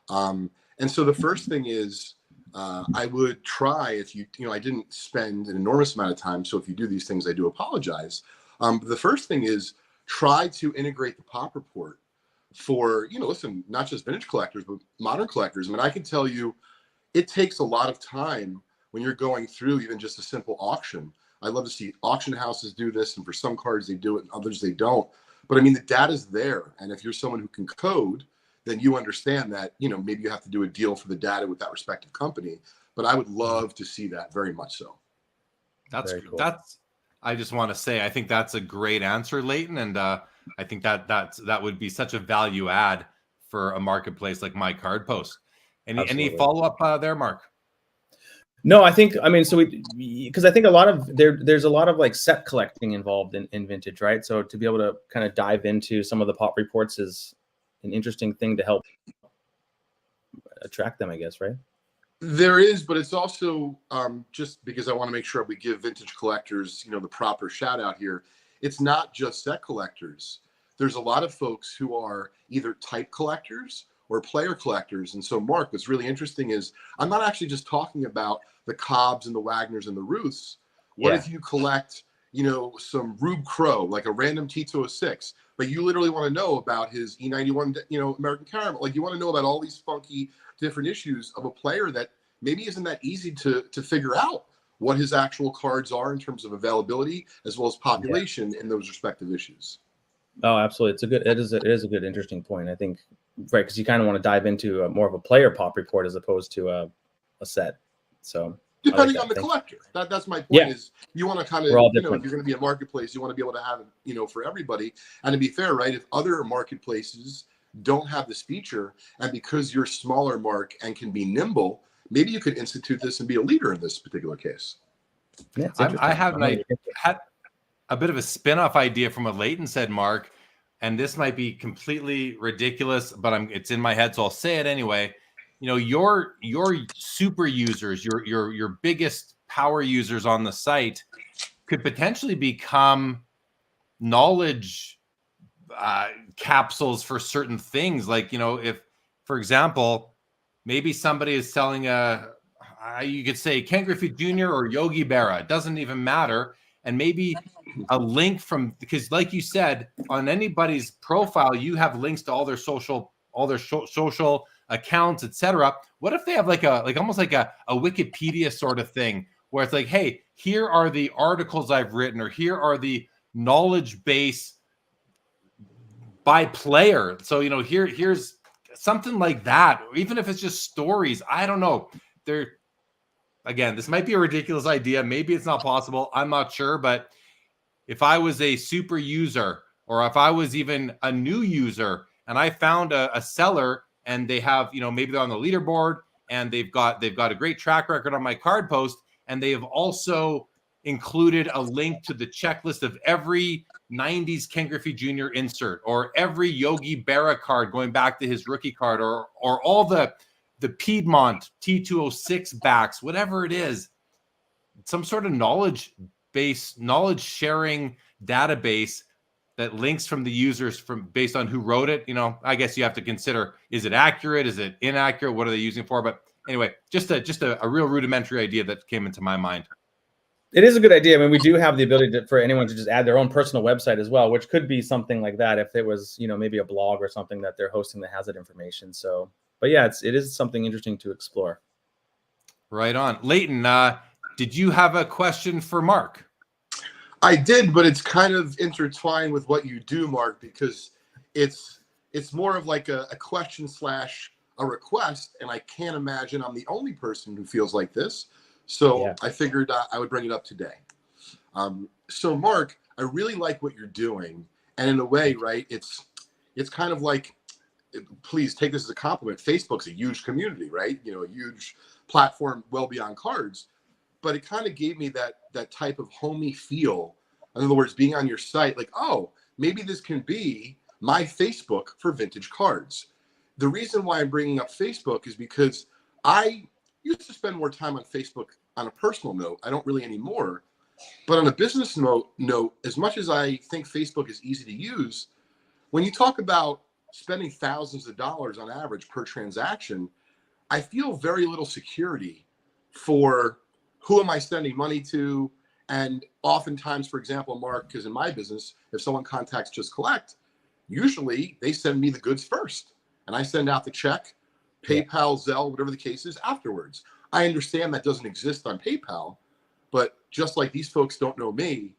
And so the first thing is I would try, if I didn't spend an enormous amount of time. So if you do these things, I do apologize. But the first thing is try to integrate the pop report for, listen, not just vintage collectors, but modern collectors. I mean, I can tell you it takes a lot of time when you're going through even just a simple auction. I love to see auction houses do this, and for some cards they do it and others they don't. But I mean, the data's there. And if you're someone who can code, then you understand that, maybe you have to do a deal for the data with that respective company. But I would love to see that, very much so. That's cool. I just want to say, I think that's a great answer, Leighton. And I think that would be such a value add for a marketplace like My Card Post. Any follow-up there, Mark? No, I think, so because I think there's a lot of like set collecting involved in vintage, right? So to be able to kind of dive into some of the pop reports is an interesting thing to help attract them, I guess, right? There is, but it's also just because I want to make sure we give vintage collectors, the proper shout out here. It's not just set collectors. There's a lot of folks who are either type collectors or player collectors. And so, Mark, what's really interesting is I'm not actually just talking about the Cobbs and the Wagners and the Ruths. What if you collect, some Rube Crow, like a random T206, but you literally want to know about his E91, American Caramel. Like, you want to know about all these funky different issues of a player that maybe isn't that easy to figure out what his actual cards are in terms of availability as well as population in those respective issues. Oh, absolutely. It is a good, interesting point. I think, right, because you kind of want to dive into more of a player pop report as opposed to a set. So depending on the collector, that's my point. Is you want to kind of, if you're going to be a marketplace, you want to be able to have it, for everybody. And to be fair, right, if other marketplaces don't have this feature, and because you're smaller, Mark, and can be nimble, maybe you could institute this and be a leader in this particular case. Yeah, I had a bit of a spin-off idea from what Leighton said, Mark, and this might be completely ridiculous, but it's in my head, so I'll say it anyway. Your super users, your biggest power users on the site could potentially become knowledge capsules for certain things. Like, if, for example, maybe somebody is selling you could say Ken Griffey Jr. or Yogi Berra, it doesn't even matter. And maybe a link because like you said, on anybody's profile, you have links to all their social accounts, etc. What if they have almost like a Wikipedia sort of thing where it's like, hey, here are the articles I've written, or here are the knowledge base by player. So, here's something like that, or even if it's just stories. I don't know. Again, this might be a ridiculous idea. Maybe it's not possible. I'm not sure. But if I was a super user, or if I was even a new user, and I found a seller and they have, maybe they're on the leaderboard and they've got a great track record on My Card Post, and they have also included a link to the checklist of every 90s Ken Griffey Jr. insert, or every Yogi Berra card going back to his rookie card, or all the Piedmont T206 backs, whatever it is, some sort of knowledge sharing database that links from the users from based on who wrote it, I guess you have to consider, is it accurate? Is it inaccurate? What are they using for? But anyway, just a real rudimentary idea that came into my mind. It is a good idea. I mean, we do have the ability for anyone to just add their own personal website as well, which could be something like that if it was, maybe a blog or something that they're hosting that has that information. So, but yeah, it is something interesting to explore. Right on. Leighton, did you have a question for Mark? I did, but it's kind of intertwined with what you do, Mark, because it's more of like a question / a request, and I can't imagine I'm the only person who feels like this. So yeah. I figured I would bring it up today. So Mark, I really like what you're doing, and in a way, right, it's kind of like, please take this as a compliment. Facebook's a huge community, right? A huge platform well beyond cards. But it kind of gave me that type of homey feel. In other words, being on your site, like, oh, maybe this can be my Facebook for vintage cards. The reason why I'm bringing up Facebook is because I used to spend more time on Facebook on a personal note. I don't really anymore. But on a business note, as much as I think Facebook is easy to use, when you talk about spending thousands of dollars on average per transaction, I feel very little security for who am I sending money to? And oftentimes, for example, Mark, because in my business, if someone contacts Just Collect, usually they send me the goods first. And I send out the check, PayPal, Zelle, whatever the case is, afterwards. I understand that doesn't exist on PayPal, but just like these folks don't know me,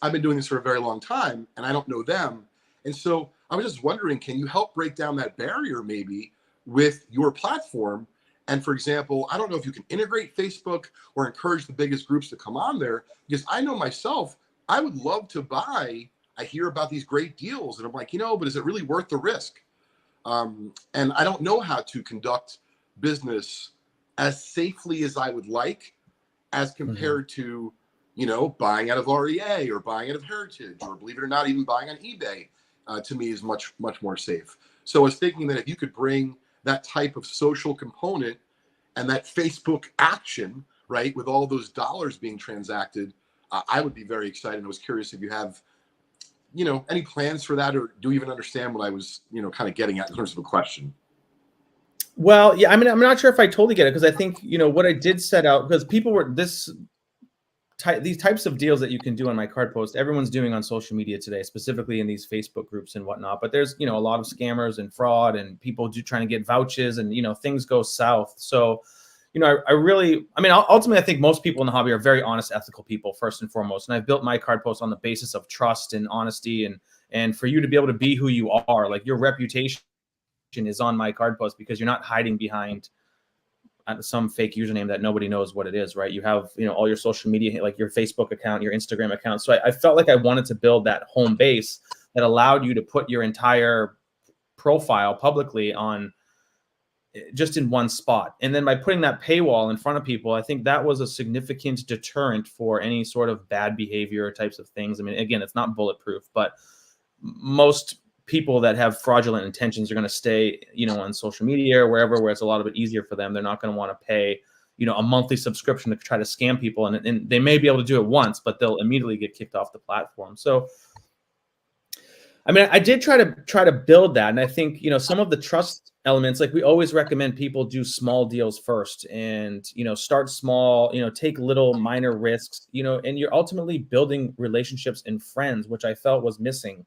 I've been doing this for a very long time, and I don't know them. And so I was just wondering, can you help break down that barrier maybe with your platform? And for example, I don't know if you can integrate Facebook or encourage the biggest groups to come on there, because I know myself, I would love to buy. I hear about these great deals and I'm like, but is it really worth the risk? And I don't know how to conduct business as safely as I would like, as compared to, buying out of REA or buying out of Heritage, or believe it or not, even buying on eBay, to me is much, much more safe. So I was thinking that if you could bring that type of social component and that Facebook action, right, with all those dollars being transacted, I would be very excited. I was curious if you have, any plans for that, or do you even understand what I was, kind of getting at in terms of a question? Well, yeah, I mean, I'm not sure if I totally get it, because I think, what I did set out, because people were these types of deals that you can do on my card post, everyone's doing on social media today, specifically in these Facebook groups and whatnot. But there's, a lot of scammers and fraud and people trying to get vouchers, and, things go south. So, ultimately, I think most people in the hobby are very honest, ethical people, first and foremost. And I've built my card post on the basis of trust and honesty, and for you to be able to be who you are, like your reputation is on my card post, because you're not hiding behind some fake username that nobody knows what it is, right? You have, all your social media, like your Facebook account, your Instagram account. So I felt like I wanted to build that home base that allowed you to put your entire profile publicly on just in one spot. And then by putting that paywall in front of people, I think that was a significant deterrent for any sort of bad behavior types of things. I mean, again, it's not bulletproof, but most people that have fraudulent intentions are going to stay, on social media or wherever, where it's a lot of it easier for them. They're not going to want to pay, a monthly subscription to try to scam people. And they may be able to do it once, but they'll immediately get kicked off the platform. So, I mean, I did try to build that. And I think, some of the trust elements, like we always recommend people do small deals first and, start small, take little minor risks, and you're ultimately building relationships and friends, which I felt was missing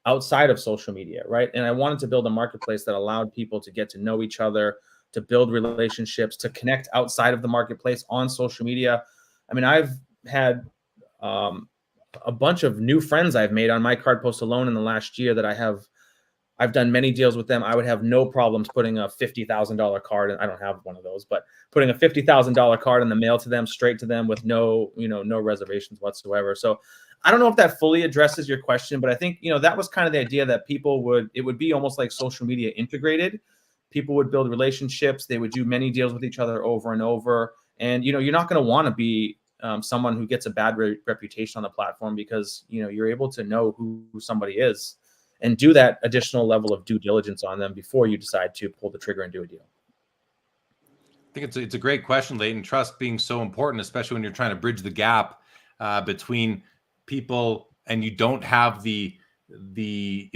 outside of social media, right? And I wanted to build a marketplace that allowed people to get to know each other, to build relationships, to connect outside of the marketplace on social media. I mean, I've had a bunch of new friends I've made on my card post alone in the last year that I've done many deals with them. I would have no problems putting a $50,000 card, and I don't have one of those, but putting a $50,000 card in the mail to them, straight to them, with no reservations whatsoever. So I don't know if that fully addresses your question, but I think, that was kind of the idea, that it would be almost like social media integrated. People would build relationships. They would do many deals with each other over and over. And, you're not going to want to be someone who gets a bad reputation on the platform, because, you're able to know who somebody is and do that additional level of due diligence on them before you decide to pull the trigger and do a deal. I think it's a great question, Leighton. Trust being so important, especially when you're trying to bridge the gap between people and you don't have the the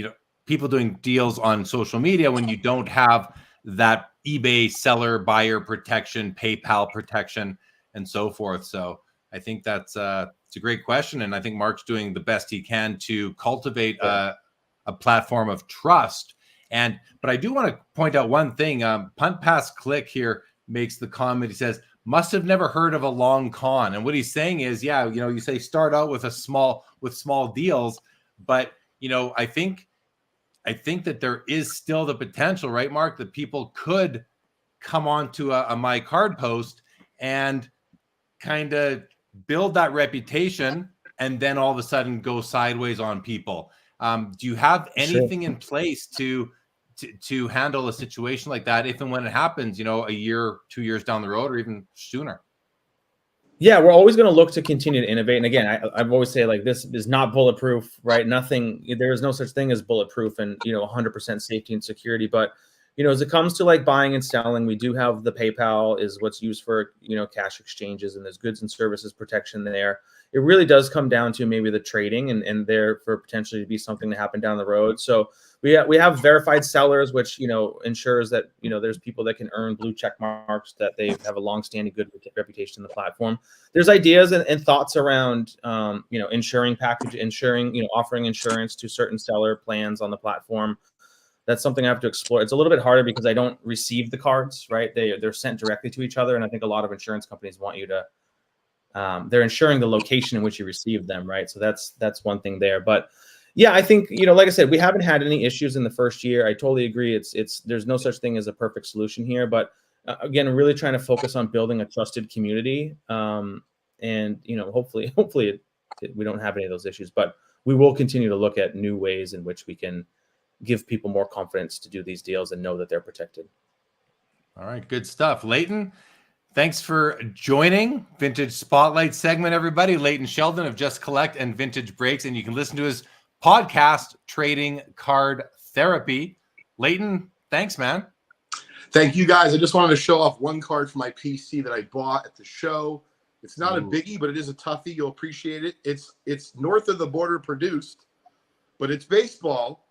people doing deals on social media when you don't have that eBay seller buyer protection, PayPal protection, and so forth. So I think it's a great question, and I think Mark's doing the best he can to cultivate a platform of trust. But I do want to point out one thing. Punt Pass Click here makes the comment. He says, must have never heard of a long con. And what he's saying is, you say start out with small deals, but I think that there is still the potential, right, Mark, that people could come onto a My Card Post and kind of build that reputation and then all of a sudden go sideways on people. Do you have anything in place to handle a situation like that if and when it happens, a year, 2 years down the road, or even sooner? Yeah, we're always going to look to continue to innovate. And again, I've always say, like, this is not bulletproof, right? There is no such thing as bulletproof and 100% safety and security. But as it comes to like buying and selling, we do have the PayPal is what's used for cash exchanges, and there's goods and services protection there. It really does come down to maybe the trading and there for potentially to be something to happen down the road. So we have verified sellers, which ensures that there's people that can earn blue check marks, that they have a long-standing good reputation in the platform. There's ideas and thoughts around offering insurance to certain seller plans on the platform. That's something I have to explore. It's a little bit harder because I don't receive the cards, right? They're sent directly to each other, and I think a lot of insurance companies want you to. They're ensuring the location in which you receive them, right? So that's one thing there. But yeah, I think like I said, we haven't had any issues in the first year. I totally agree. There's no such thing as a perfect solution here, but again, really trying to focus on building a trusted community, and hopefully we don't have any of those issues. But we will continue to look at new ways in which we can give people more confidence to do these deals and know that they're protected. All right, good stuff. Leighton, thanks for joining Vintage Spotlight segment, everybody. Leighton Sheldon of Just Collect and Vintage Breaks, and you can listen to his podcast, Trading Card Therapy. Leighton, thanks, man. Thank you, guys. I just wanted to show off one card for my PC that I bought at the show. It's not a biggie, but it is a toughie. You'll appreciate it. It's north of the border produced, but it's baseball.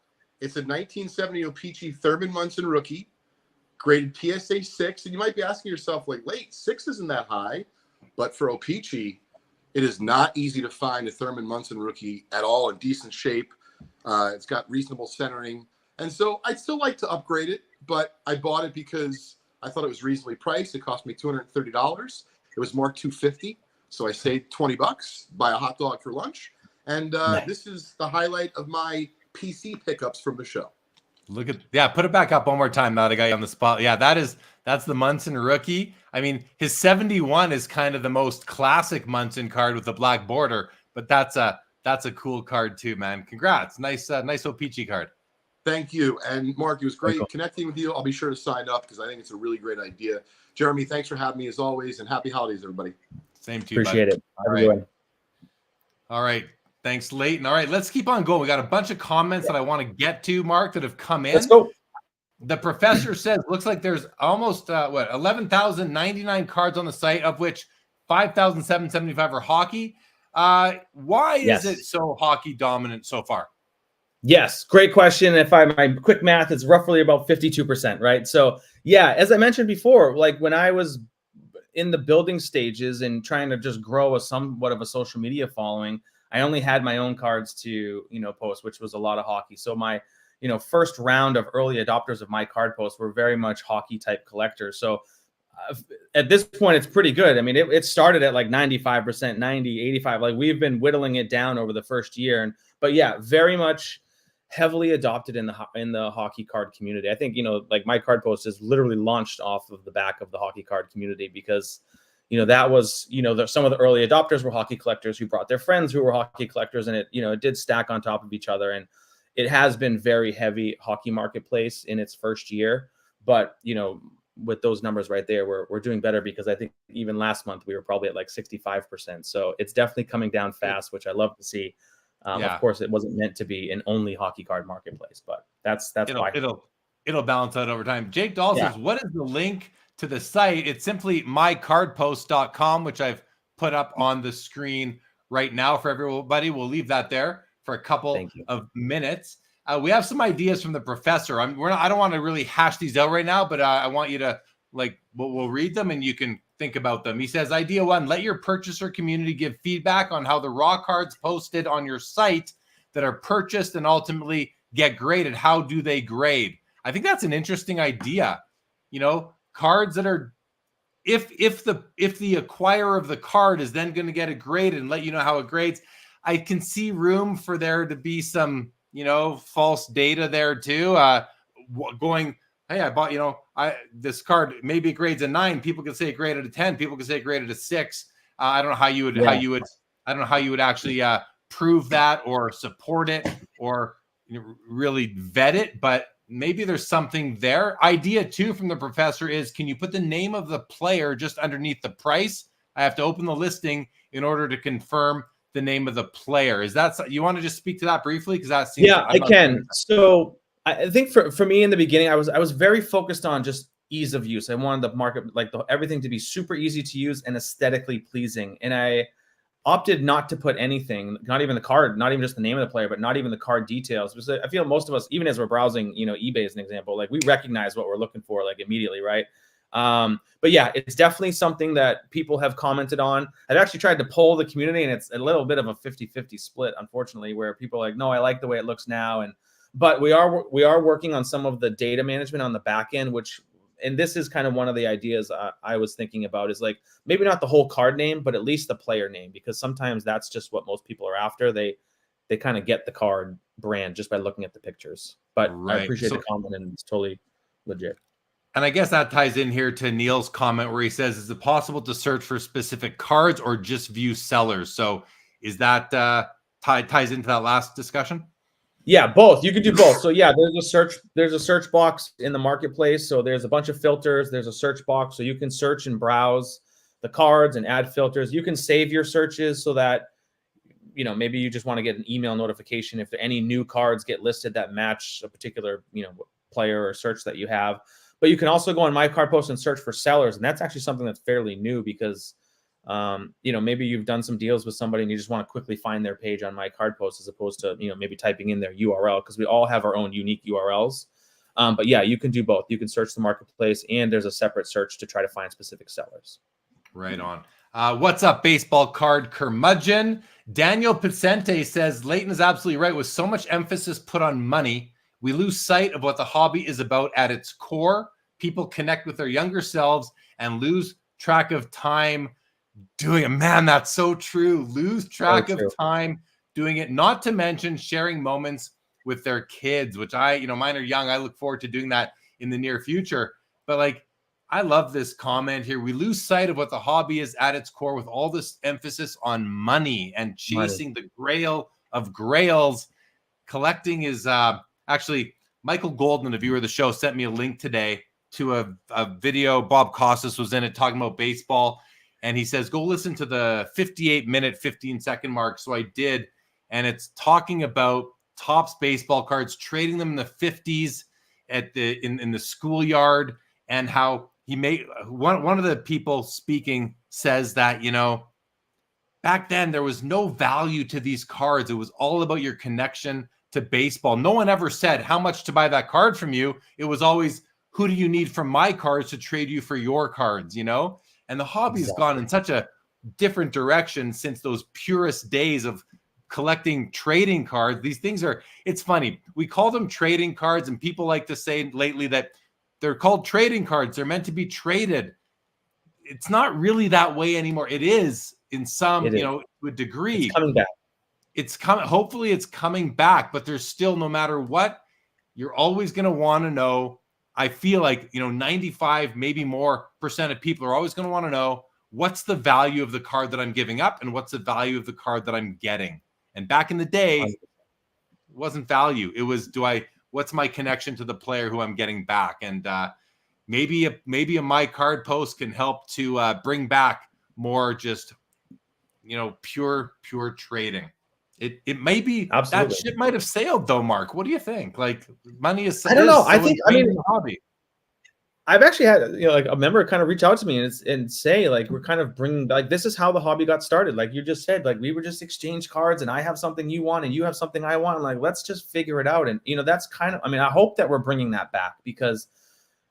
It's a 1970 O-Pee-Chee Thurman Munson rookie, graded PSA 6. And you might be asking yourself, like, late 6 isn't that high. But for O-Pee-Chee, it is not easy to find a Thurman Munson rookie at all in decent shape. It's got reasonable centering. And so I'd still like to upgrade it, but I bought it because I thought it was reasonably priced. It cost me $230. It was marked $250. So I saved $20, buy a hot dog for lunch. And This is the highlight of my PC pickups from the show. Put it back up one more time. Now the guy on the spot. Yeah, that's the Munson rookie. I mean, his 71 is kind of the most classic Munson card with the black border, but that's a cool card too, man. Congrats. Nice O-Pee-Chee card. Thank you. And Mark, it was great connecting with you. I'll be sure to sign up because I think it's a really great idea. Jeremy, thanks for having me as always, and happy holidays, everybody. Same to you. Appreciate it. All right. Thanks, Leighton. All right, let's keep on going. We got a bunch of comments that I want to get to, Mark, that have come in. Let's go. The professor says, looks like there's almost 11,099 cards on the site, of which 5,775 are hockey. Why is it so hockey dominant so far? Yes, great question. My quick math, it's roughly about 52%, right? So yeah, as I mentioned before, like when I was in the building stages and trying to just grow somewhat of a social media following, I only had my own cards to, post, which was a lot of hockey. So my, first round of early adopters of my card posts were very much hockey type collectors. So at this point, it's pretty good. I mean, it started at like 95%, 90, 85. Like we've been whittling it down over the first year. But yeah, very much heavily adopted in the hockey card community. I think, like my card post is literally launched off of the back of the hockey card community because that was, some of the early adopters were hockey collectors who brought their friends who were hockey collectors, and it did stack on top of each other. And it has been very heavy hockey marketplace in its first year. But, with those numbers right there, we're doing better because I think even last month we were probably at like 65%. So it's definitely coming down fast, which I love to see. Of course, it wasn't meant to be an only hockey card marketplace, but that's why it'll balance out over time. Jake Dahl says, what is the link to the site? It's simply mycardpost.com, which I've put up on the screen right now for everybody. We'll leave that there for a couple Thank you. of minutes. We have some ideas from the professor. I don't want to really hash these out right now, but I want you to we'll read them and you can think about them. He says, idea 1, let your purchaser community give feedback on how the raw cards posted on your site that are purchased and ultimately get graded. How do they grade? I think that's an interesting idea. Cards that are, if the acquirer of the card is then going to get it graded and let you know how it grades, I can see room for there to be some, false data there too. Going, hey, I bought, this card, maybe it grades a 9. People can say it graded a 10. People can say it graded a 6. I don't know how you would, I don't know how you would actually prove that or support it or really vet it, but maybe there's something there. Idea 2 from the professor is, can you put the name of the player just underneath the price? I have to open the listing in order to confirm the name of the player. Is that, you want to just speak to that briefly? Because that seems, I can. So I think for me in the beginning, I was very focused on just ease of use. I wanted the market, everything to be super easy to use and aesthetically pleasing. And I opted not to put anything, not even the card, not even just the name of the player, but not even the card details. Because I feel most of us, even as we're browsing, eBay as an example, we recognize what we're looking for immediately, right? But yeah, it's definitely something that people have commented on. I've actually tried to poll the community, and it's a little bit of a 50-50 split, unfortunately, where people are like, no, I like the way it looks now. But we are working on some of the data management on the back end, and this is kind of one of the ideas I was thinking about, is maybe not the whole card name, but at least the player name, because sometimes that's just what most people are after. They kind of get the card brand just by looking at the pictures. But right. I appreciate the comment, and it's totally legit. And I guess that ties in here to Neil's comment where he says, is it possible to search for specific cards or just view sellers? So is that ties into that last discussion? Yeah, both. You could do both. So yeah, there's a search box in the marketplace. So there's a bunch of filters. There's a search box. So you can search and browse the cards and add filters. You can save your searches so that, maybe you just want to get an email notification if any new cards get listed that match a particular, player or search that you have. But you can also go on My Card Post and search for sellers. And that's actually something that's fairly new because, maybe you've done some deals with somebody and you just want to quickly find their page on My Card Post as opposed to, maybe typing in their URL, because we all have our own unique URLs. But yeah, you can do both. You can search the marketplace and there's a separate search to try to find specific sellers. Right on. What's up, baseball card curmudgeon? Daniel Picente says, Leighton is absolutely right. With so much emphasis put on money, we lose sight of what the hobby is about at its core. People connect with their younger selves and lose track of time doing it. Man, that's so true. Lose track of time doing it. Not to mention sharing moments with their kids, which mine are young. I look forward to doing that in the near future. But I love this comment here. We lose sight of what the hobby is at its core with all this emphasis on money and chasing the grail of grails. Collecting is actually, Michael Golden, a viewer of the show, sent me a link today to a video. Bob Costas was in it talking about baseball. And he says, go listen to the 58-minute, 15-second mark. So I did. And it's talking about Topps baseball cards, trading them in the 50s in the schoolyard, and how he made one of the people speaking says that, back then there was no value to these cards. It was all about your connection to baseball. No one ever said how much to buy that card from you. It was always, who do you need from my cards to trade you for your cards, And the hobby's gone in such a different direction since those purest days of collecting trading cards. These things it's funny. We call them trading cards, and people like to say lately that they're called trading cards. They're meant to be traded. It's not really that way anymore. It is in some, to a degree. It's coming back. Hopefully it's coming back, but there's still, no matter what, you're always going to want to know. I feel like, 95, maybe more % of people are always going to want to know, what's the value of the card that I'm giving up and what's the value of the card that I'm getting? And back in the day, it wasn't value. It was, what's my connection to the player who I'm getting back? And maybe a My Card Post can help to bring back more just, pure trading. It may be, absolutely. That ship might have sailed though, Mark. What do you think? Money is, I don't know. I think, the hobby. I've actually had, like a member kind of reach out to me and say, like, we're kind of bringing, like, this is how the hobby got started. Like you just said, like, we were just exchange cards and I have something you want and you have something I want. Like, let's just figure it out. And, that's kind of, I mean, I hope that we're bringing that back because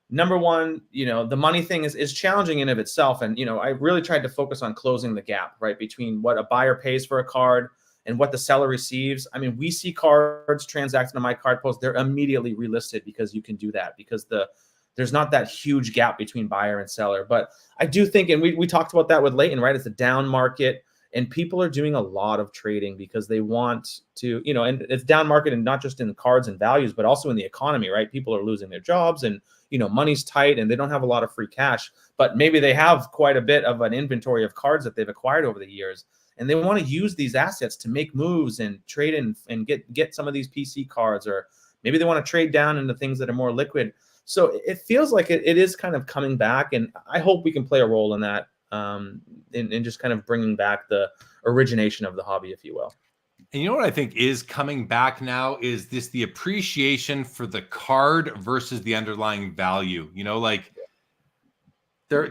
number one, the money thing is challenging in of itself. And, I really tried to focus on closing the gap, right, between what a buyer pays for a card and what the seller receives. I mean, we see cards transacted on my card post. They're immediately relisted because you can do that because there's not that huge gap between buyer and seller. But I do think, and we talked about that with Leighton, right? It's a down market and people are doing a lot of trading because they want to, and it's down market and not just in cards and values, but also in the economy, right? People are losing their jobs and, money's tight and they don't have a lot of free cash, but maybe they have quite a bit of an inventory of cards that they've acquired over the years. And they want to use these assets to make moves and trade in and get some of these PC cards, or maybe they want to trade down into things that are more liquid. So it feels like it is kind of coming back, and I hope we can play a role in that, in just kind of bringing back the origination of the hobby, if you will. And you know what I think is coming back now is the appreciation for the card versus the underlying value. Like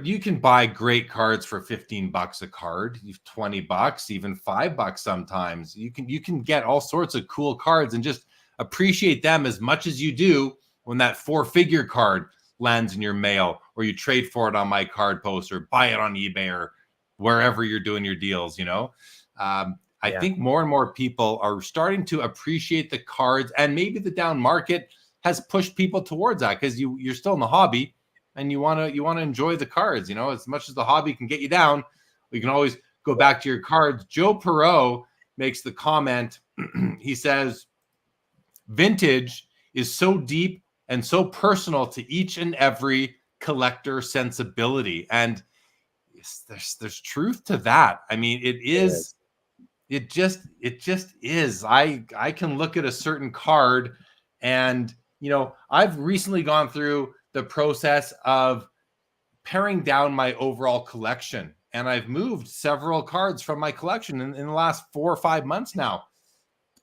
you can buy great cards for $15 a card, $20, even $5 sometimes. You can get all sorts of cool cards and just appreciate them as much as you do when that 4-figure card lands in your mail, or you trade for it on my card post, or buy it on eBay, or wherever you're doing your deals. I think more and more people are starting to appreciate the cards, and maybe the down market has pushed people towards that because you're still in the hobby and you want to enjoy the cards. As much as the hobby can get you down, we can always go back to your cards. Joe Perot makes the comment. He says, vintage is so deep and so personal to each and every collector sensibility. And there's truth to that. I mean, it just is. I can look at a certain card and, I've recently gone through the process of paring down my overall collection, and I've moved several cards from my collection in the last 4 or 5 months now.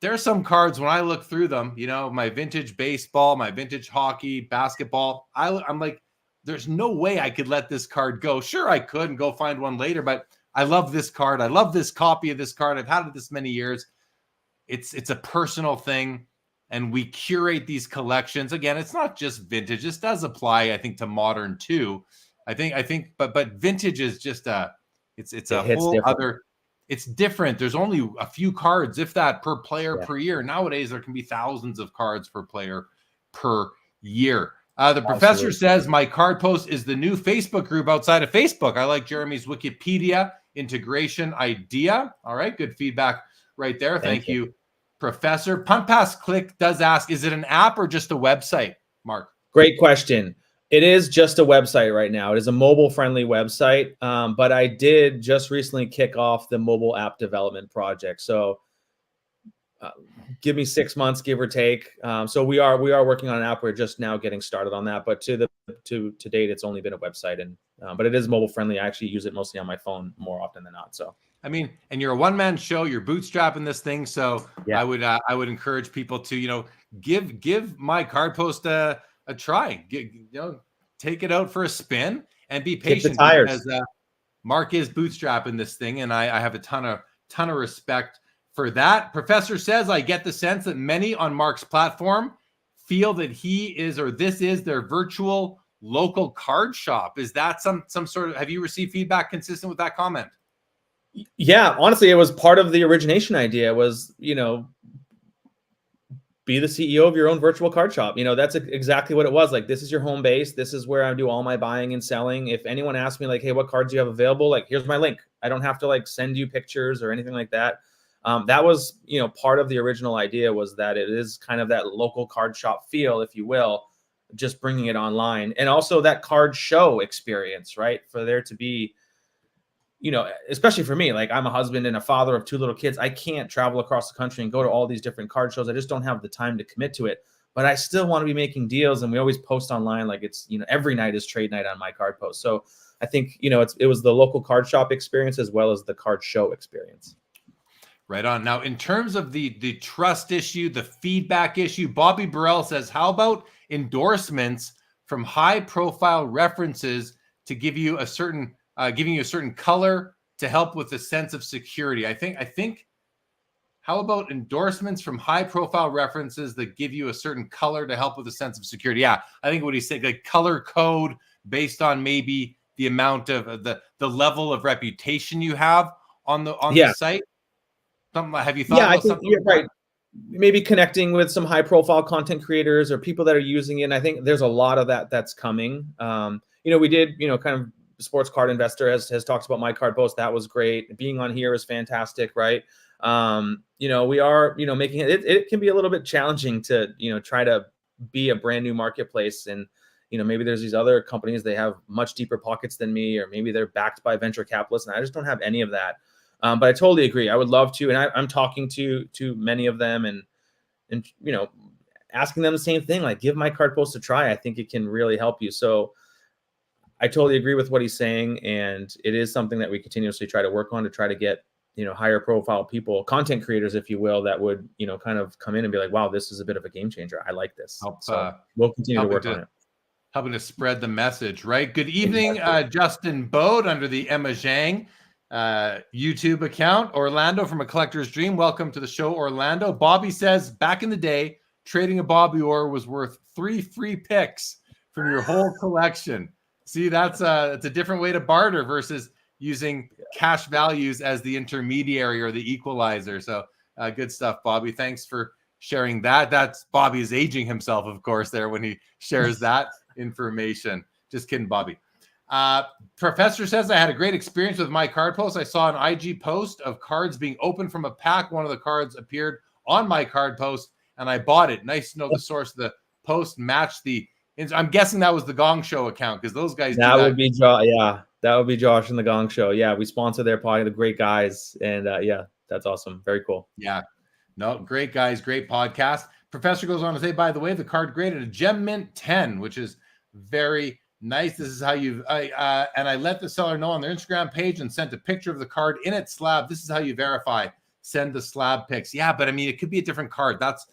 There are some cards when I look through them, my vintage baseball, my vintage hockey, basketball, I'm like, there's no way I could let this card go. Sure, I could and go find one later, but I love this card. I love this copy of this card. I've had it this many years. It's a personal thing, and we curate these collections. Again, it's not just vintage. This does apply, I think, to modern too. I think, but vintage is just it's a whole different. other. It's different. There's only a few cards, if that, per player per year. Nowadays, there can be thousands of cards per player per year. The professor says, my card post is the new Facebook group outside of Facebook. I like Jeremy's Wikipedia integration idea. All right, good feedback right there. Thank you, Professor. Punt Pass Click does ask, is it an app or just a website, Mark? Great question. It is just a website right now. It is a mobile-friendly website, but I did just recently kick off the mobile app development project. So give me 6 months, give or take. So we are working on an app. We're just now getting started on that. But to date, it's only been a website, and but it is mobile-friendly. I actually use it mostly on my phone more often than not. So I mean, and you're a one-man show. You're bootstrapping this thing, so yeah. I would encourage people to give my card post a try. Take it out for a spin and be patient, because Mark is bootstrapping this thing, and I have a ton of respect for that. Professor says, I get the sense that many on Mark's platform feel that he is, or this is, their virtual local card shop. Is that some sort of, have you received feedback consistent with that comment? Yeah, honestly, it was part of the origination idea was, be the CEO of your own virtual card shop. That's exactly what it was. Like, this is your home base. This is where I do all my buying and selling. If anyone asks me like, hey, what cards do you have available? Like, here's my link. I don't have to like send you pictures or anything like that. That was, part of the original idea, was that it is kind of that local card shop feel, if you will, just bringing it online. And also that card show experience, right? For there to be, especially for me, like I'm a husband and a father of 2 little kids. I can't travel across the country and go to all these different card shows. I just don't have the time to commit to it, but I still want to be making deals. And we always post online, like it's, every night is trade night on my card post. So I think, it was the local card shop experience as well as the card show experience. Right on. Now, in terms of the trust issue, the feedback issue, Bobby Burrell says, how about endorsements from high-profile references to give you a certain, giving you a certain color to help with the sense of security. I think. How about endorsements from high-profile references that give you a certain color to help with a sense of security? Yeah, I think what he's saying, like color code based on maybe the amount of the level of reputation you have on the site. Something. Have you thought I about think something? you're right. Maybe connecting with some high-profile content creators or people that are using it. And I think there's a lot of that's coming. We did, kind of Sports Card Investor has talked about my card post. That was great. Being on here is fantastic, right? We are, making it can be a little bit challenging to, try to be a brand new marketplace. And, maybe there's these other companies, they have much deeper pockets than me, or maybe they're backed by venture capitalists. And I just don't have any of that. But I totally agree. I would love to. And I'm talking to many of them and, asking them the same thing, like give my card post a try. I think it can really help you. So I totally agree with what he's saying. And it is something that we continuously try to work on to try to get, higher profile people, content creators, if you will, that would, kind of come in and be like, wow, this is a bit of a game changer. I like this. So we'll continue to work on it. Helping to spread the message, right? Good evening, Justin Bode under the Emma Zhang YouTube account. Orlando from A Collector's Dream. Welcome to the show, Orlando. Bobby says, back in the day, trading a Bobby Orr was worth 3 free picks from your whole collection. See, it's a different way to barter versus using cash values as the intermediary or the equalizer. So good stuff, Bobby. Thanks for sharing that. That's Bobby is aging himself, of course, there when he shares that information. Just kidding, Bobby. Professor says, I had a great experience with my card post. I saw an IG post of cards being opened from a pack. One of the cards appeared on my card post, and I bought it. Nice to know the source of the post matched the. I'm guessing that was the Gong Show account because those guys. That would be Josh. Yeah, that would be Josh and the Gong Show. Yeah, we sponsor their podcast. The great guys, and that's awesome. Very cool. Yeah, no, great guys, great podcast. Professor goes on to say, by the way, the card graded a Gem Mint 10, which is very nice. This is how and I let the seller know on their Instagram page and sent a picture of the card in its slab. This is how you verify. Send the slab pics. Yeah, but I mean, it could be a different card. That's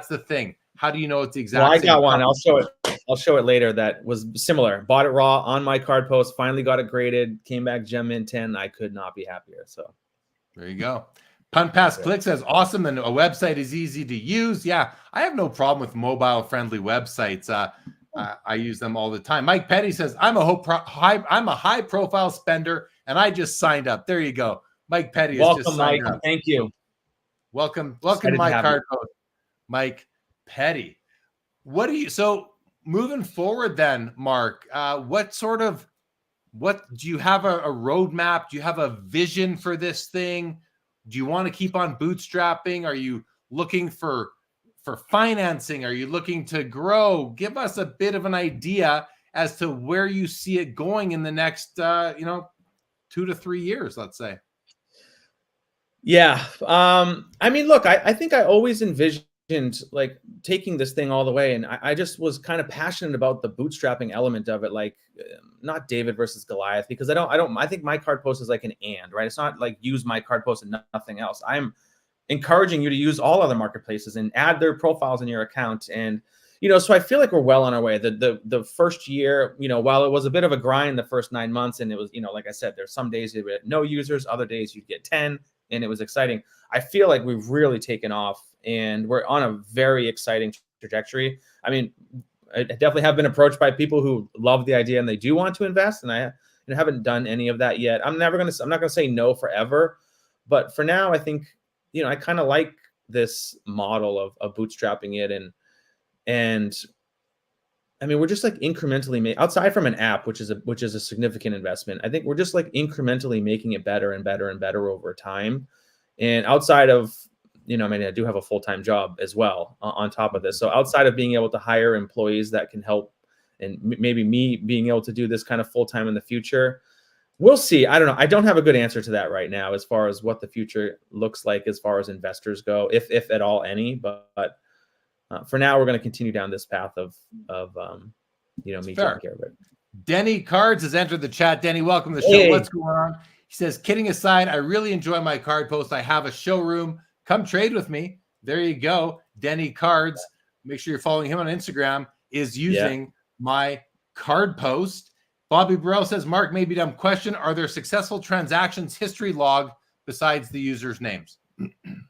the thing. How do you know it's the exact same? I got one. Card? I'll show it later. That was similar. Bought it raw on my card post. Finally got it graded. Came back Gem Mint 10. I could not be happier. So there you go. Punt Pass Click says, awesome. And a website is easy to use. Yeah, I have no problem with mobile friendly websites. I use them all the time. Mike Petty says, I'm a high profile spender and I just signed up. There you go. Mike Petty is just signed Mike. up. Thank you. Welcome to my card post, Mike Petty. So moving forward then, Mark, what do you have a roadmap? Do you have a vision for this thing? Do you want to keep on bootstrapping? Are you looking for financing? Are you looking to grow? Give us a bit of an idea as to where you see it going in the next 2 to 3 years, let's say. Yeah. I mean, look, I think I always envisioned like taking this thing all the way. And I just was kind of passionate about the bootstrapping element of it. Like not David versus Goliath, because I think my card post is like an right? It's not like use my card post and nothing else. I'm encouraging you to use all other marketplaces and add their profiles in your account. And, so I feel like we're well on our way. The first year, while it was a bit of a grind the first 9 months, and it was, like I said, there's some days you had no users, other days you'd get 10, and it was exciting. I feel like we've really taken off and we're on a very exciting trajectory. I mean, I definitely have been approached by people who love the idea and they do want to invest. And I haven't done any of that yet. I'm not going to say no forever, but for now, I think, I kind of like this model of bootstrapping it. And I mean, we're just like incrementally outside from an app, which is a significant investment. I think we're just like incrementally making it better and better and better over time. And outside of, I do have a full-time job as well on top of this. So outside of being able to hire employees that can help and maybe me being able to do this kind of full-time in the future, we'll see. I don't know. I don't have a good answer to that right now as far as what the future looks like as far as investors go, if at all any. But for now, we're going to continue down this path of me taking care of it. Denny Cards has entered the chat. Denny, welcome to the show. Hey. What's going on? He says, kidding aside, I really enjoy my card post. I have a showroom. Come trade with me. There you go. Denny Cards. Make sure you're following him on Instagram. Is using my card post. Bobby Burrell says, Mark, maybe dumb question. Are there successful transactions history log besides the users' names?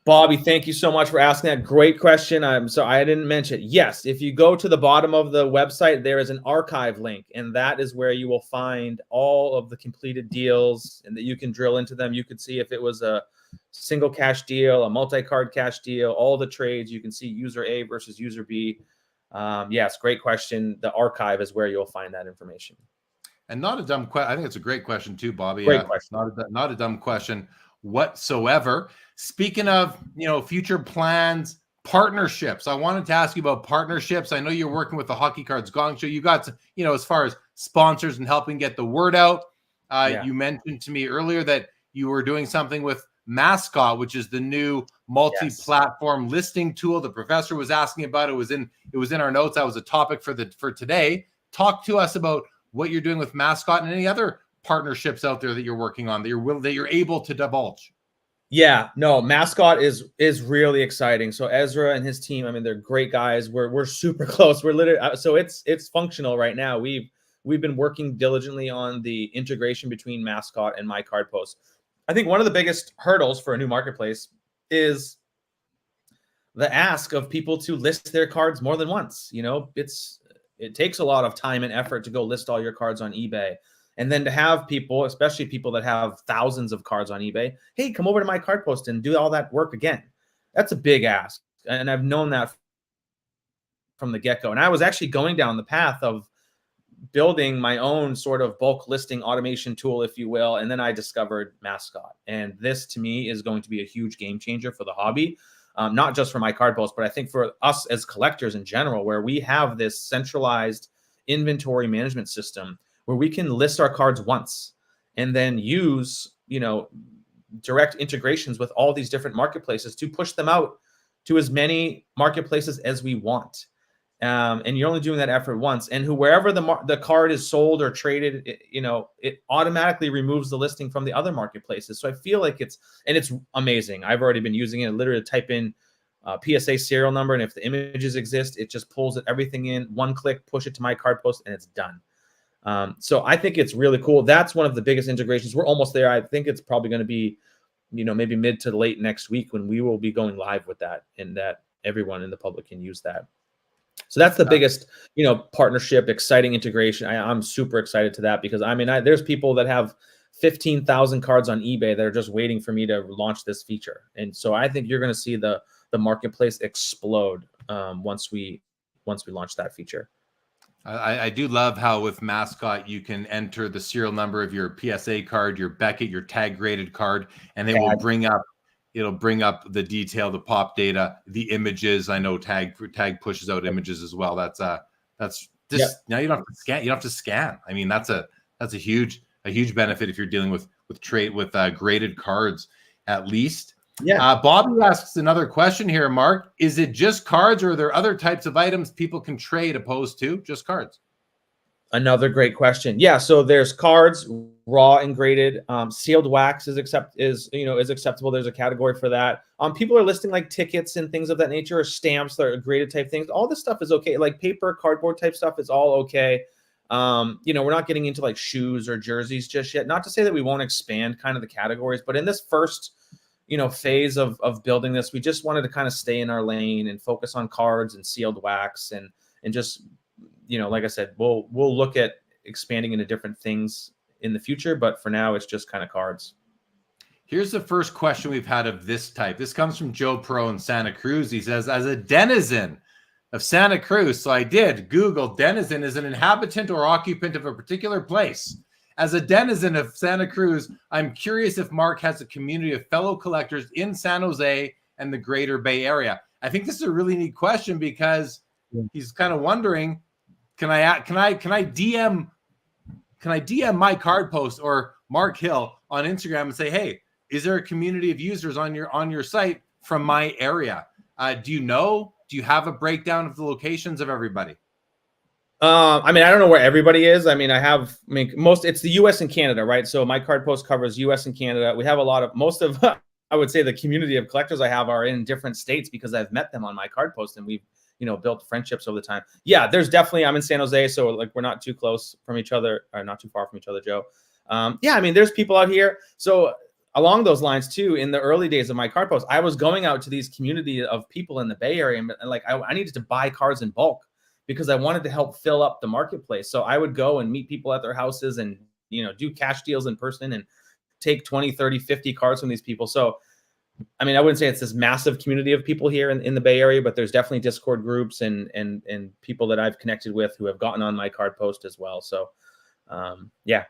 Bobby, thank you so much for asking that. Great question. I'm sorry I didn't mention it. Yes, if you go to the bottom of the website, there is an archive link, and that is where you will find all of the completed deals, and that you can drill into them. You could see if it was a single cash deal, a multi-card cash deal, all the trades. You can see user A versus user B. Yes, great question. The archive is where you'll find that information. And not a dumb question. I think it's a great question too, Bobby. Great question. Not a dumb question whatsoever. Speaking of, future plans, partnerships, I wanted to ask you about partnerships. I know you're working with the Hockey Cards Gong Show. You got, as far as sponsors and helping get the word out. You mentioned to me earlier that you were doing something with Mascot, which is the new multi-platform listing tool. The professor was asking about it. It was in our notes. That was a topic for today. Talk to us about what you're doing with Mascot and any other partnerships out there that you're working on that you're able to divulge. Yeah, no, Mascot is really exciting. So Ezra and his team, I mean, they're great guys. We're super close. We're literally so it's functional right now. We've been working diligently on the integration between Mascot and My Card Post. I think one of the biggest hurdles for a new marketplace is the ask of people to list their cards more than once. It takes a lot of time and effort to go list all your cards on eBay. And then to have people, especially people that have thousands of cards on eBay, hey, come over to My Card Post and do all that work again. That's a big ask. And I've known that from the get-go. And I was actually going down the path of building my own sort of bulk listing automation tool, if you will. And then I discovered Mascot. And this, to me, is going to be a huge game changer for the hobby. Not just for My Card Post, but I think for us as collectors in general, where we have this centralized inventory management system where we can list our cards once and then use, direct integrations with all these different marketplaces to push them out to as many marketplaces as we want. And you're only doing that effort once. And wherever the card is sold or traded, it automatically removes the listing from the other marketplaces. So I feel like it's amazing. I've already been using it. Literally type in PSA serial number, and if the images exist, it just pulls everything in, one click, push it to My Card Post, and it's done. So I think it's really cool. That's one of the biggest integrations. We're almost there. I think it's probably going to be, maybe mid to late next week when we will be going live with that, and that everyone in the public can use that. So that's the biggest, partnership, exciting integration. I'm super excited to that because there's people that have 15,000 cards on eBay that are just waiting for me to launch this feature. And so I think you're going to see the marketplace explode once we launch that feature. I do love how with Mascot, you can enter the serial number of your PSA card, your Beckett, your tag graded card, and it will bring up the detail, the pop data, the images. I know tag pushes out images as well. That's now you don't have to scan. You don't have to scan. I mean, that's a huge benefit if you're dealing with graded cards, at least. Yeah. Bobby asks another question here, Mark. Is it just cards, or are there other types of items people can trade opposed to just cards? Another great question. Yeah, so there's cards, raw and graded. Sealed wax is acceptable. There's a category for that. People are listing like tickets and things of that nature, or stamps that are graded type things. All this stuff is okay. Like paper, cardboard type stuff is all okay. We're not getting into like shoes or jerseys just yet. Not to say that we won't expand kind of the categories, but in this first phase of building this, we just wanted to kind of stay in our lane and focus on cards and sealed wax and just, like I said, we'll look at expanding into different things in the future, but for now it's just kind of cards. Here's the first question we've had of this type. This comes from Joe Pro in Santa Cruz. He says, as a denizen of Santa Cruz, so I did Google, denizen is an inhabitant or occupant of a particular place. As a denizen of Santa Cruz, I'm curious if Mark has a community of fellow collectors in San Jose and the greater Bay Area. I think this is a really neat question because he's kind of wondering, can I DM My Card Post or Mark Hill on Instagram and say, hey, is there a community of users on your site from my area? Do you have a breakdown of the locations of everybody? I don't know where everybody is. It's the US and Canada, right? So My Card Post covers US and Canada. We have I would say the community of collectors I have are in different states because I've met them on My Card Post, and we've, built friendships over the time. Yeah, there's definitely, I'm in San Jose, so like we're not too close from each other, or not too far from each other, Joe. Yeah, I mean, there's people out here. So along those lines too, in the early days of my card post, I was going out to these community of people in the Bay Area, and like I needed to buy cards in bulk because I wanted to help fill up the marketplace. So I would go and meet people at their houses and, do cash deals in person and take 20, 30, 50 cards from these people. So, I mean, I wouldn't say it's this massive community of people here in the Bay Area, but there's definitely Discord groups and people that I've connected with who have gotten on my card post as well. So, yeah.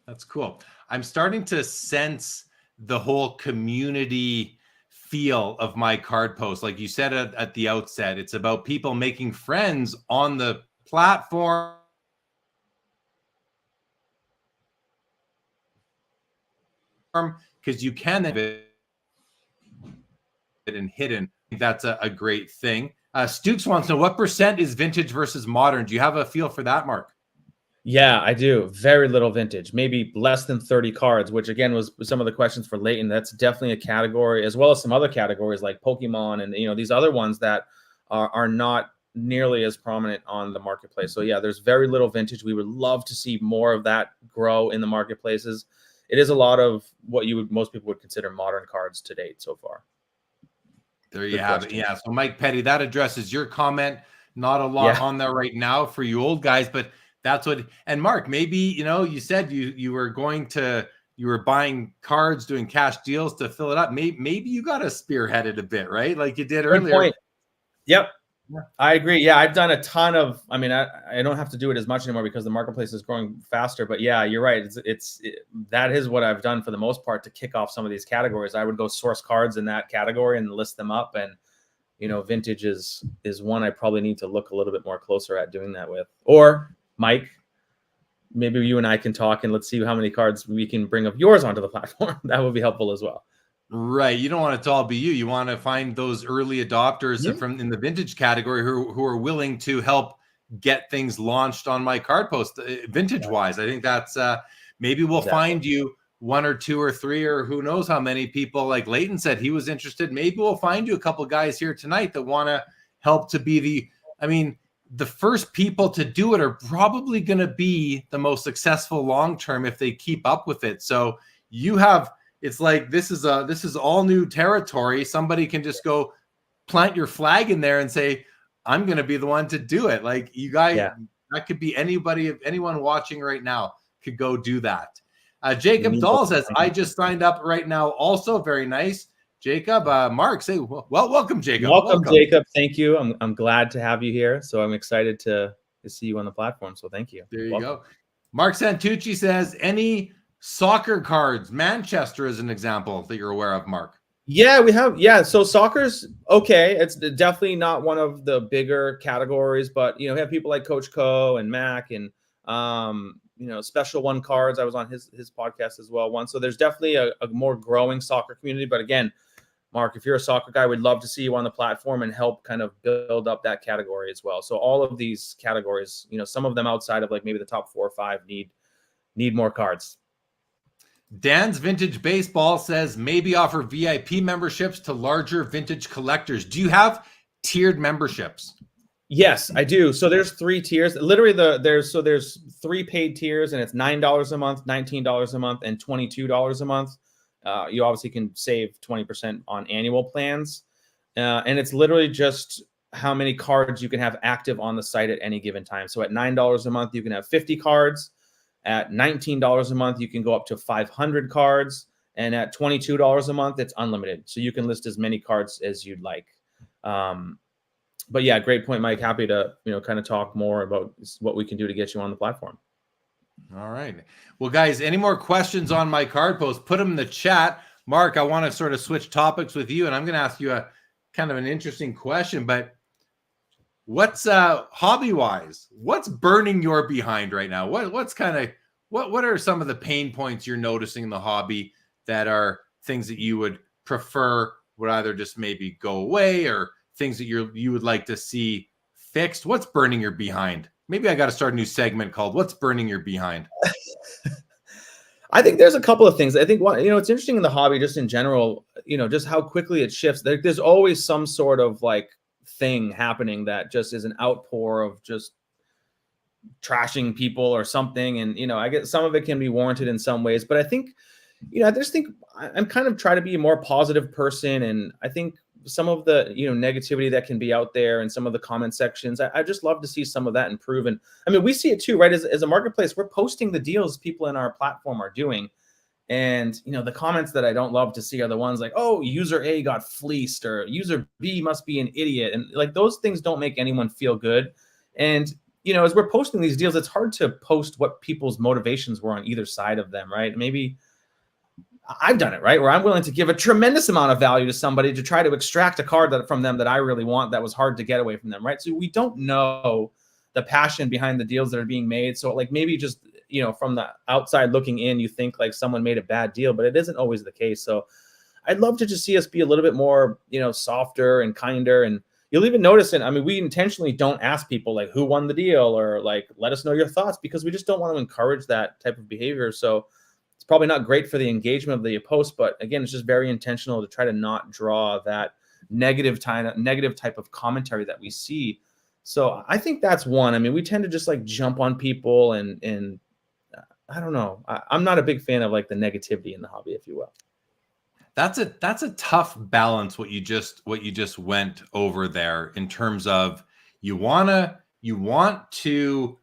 That's cool. I'm starting to sense the whole community feel of my card post. Like you said at the outset, it's about people making friends on the platform. Because you can then it and hidden. That's a great thing. Stukes wants to know, what percent is vintage versus modern? Do you have a feel for that, Mark? Yeah, I do. Very little vintage, maybe less than 30 cards, which again was some of the questions for Leighton. That's definitely a category, as well as some other categories like Pokemon and these other ones that are not nearly as prominent on the marketplace. So yeah, there's very little vintage. We would love to see more of that grow in the marketplaces. It is a lot of what most people would consider modern cards to date so far. There you have it. Yeah. So Mike Petty, that addresses your comment. Not a lot on there right now for you old guys, but that's what. And Mark, maybe you said you were buying cards, doing cash deals to fill it up. Maybe you got to spearhead it a bit, right? Like you did earlier. Point. Yep. Yeah. I agree. Yeah, I've done a ton of. I mean, I don't have to do it as much anymore because the marketplace is growing faster. But yeah, you're right. That is what I've done for the most part to kick off some of these categories. I would go source cards in that category and list them up. And vintage is one I probably need to look a little bit more closer at doing that with. Or Mike, maybe you and I can talk and let's see how many cards we can bring of yours onto the platform. That would be helpful as well. Right. You don't want it to all be you. You want to find those early adopters in the vintage category who are willing to help get things launched on my card post vintage wise. I think that's maybe we'll find you one or two or three, or who knows how many people, like Leighton said, he was interested. Maybe we'll find you a couple guys here tonight that want to help to be the first people to do it are probably going to be the most successful long-term if they keep up with it. So it's like, this is all new territory. Somebody can just go plant your flag in there and say, I'm going to be the one to do it. Like you guys, that could be anyone watching right now could go do that. Jacob Dahl says, I just signed up right now. Also very nice. Jacob, Mark, say, well, welcome, Jacob. Welcome, Jacob. Thank you. I'm glad to have you here. So I'm excited to see you on the platform. So thank you. There you go. Mark Santucci says, any soccer cards, Manchester as an example that you're aware of, Mark? Yeah, we have. Yeah. So soccer's okay. It's definitely not one of the bigger categories, but, we have people like Coach Co and Mac and, Special One Cards. I was on his podcast as well once. So there's definitely a more growing soccer community. But again, Mark, if you're a soccer guy, we'd love to see you on the platform and help kind of build up that category as well. So all of these categories, some of them outside of like maybe the top 4 or 5 need more cards. Dan's Vintage Baseball says maybe offer VIP memberships to larger vintage collectors. Do you have tiered memberships? Yes, I do. So there's 3 tiers. Literally there's 3 paid tiers, and it's $9 a month, $19 a month, and $22 a month. You obviously can save 20% on annual plans. And it's literally just how many cards you can have active on the site at any given time. So at $9 a month, you can have 50 cards. At $19 a month, you can go up to 500 cards. And at $22 a month, it's unlimited. So you can list as many cards as you'd like. But yeah, great point, Mike. Happy to, kind of talk more about what we can do to get you on the platform. All right. Well, guys, any more questions on my card post, put them in the chat. Mark, I want to sort of switch topics with you, and I'm going to ask you a kind of an interesting question, but what's hobby-wise, what's burning your behind right now? What are some of the pain points you're noticing in the hobby that are things that you would prefer would either just maybe go away, or things that you would like to see fixed? What's burning your behind? Maybe I got to start a new segment called "What's Burning Your Behind." I think there's a couple of things. I think it's interesting in the hobby, just in general, just how quickly it shifts. There's always some sort of like thing happening that just is an outpour of just trashing people or something. And, I get some of it can be warranted in some ways, but I think, I just think I'm kind of trying to be a more positive person. And I think some of the, negativity that can be out there and some of the comment sections, I just love to see some of that improve. And I mean, we see it too, right? As a marketplace, we're posting the deals people in our platform are doing. And, the comments that I don't love to see are the ones like, oh, user A got fleeced or user B must be an idiot. And like those things don't make anyone feel good. And, as we're posting these deals, it's hard to post what people's motivations were on either side of them, right? Maybe I've done it, right? Where I'm willing to give a tremendous amount of value to somebody to try to extract a card from them that I really want that was hard to get away from them, right? So we don't know the passion behind the deals that are being made. So like maybe just, from the outside looking in, you think like someone made a bad deal, but it isn't always the case. So I'd love to just see us be a little bit more, softer and kinder. And you'll even notice it. I mean, we intentionally don't ask people like who won the deal or like, let us know your thoughts, because we just don't want to encourage that type of behavior. So it's probably not great for the engagement of the post, but again, it's just very intentional to try to not draw that negative type of commentary that we see. So I think that's one. I mean, we tend to just like jump on people and I don't know. I'm not a big fan of like the negativity in the hobby, if you will. That's a tough balance what you just went over there in terms of you want to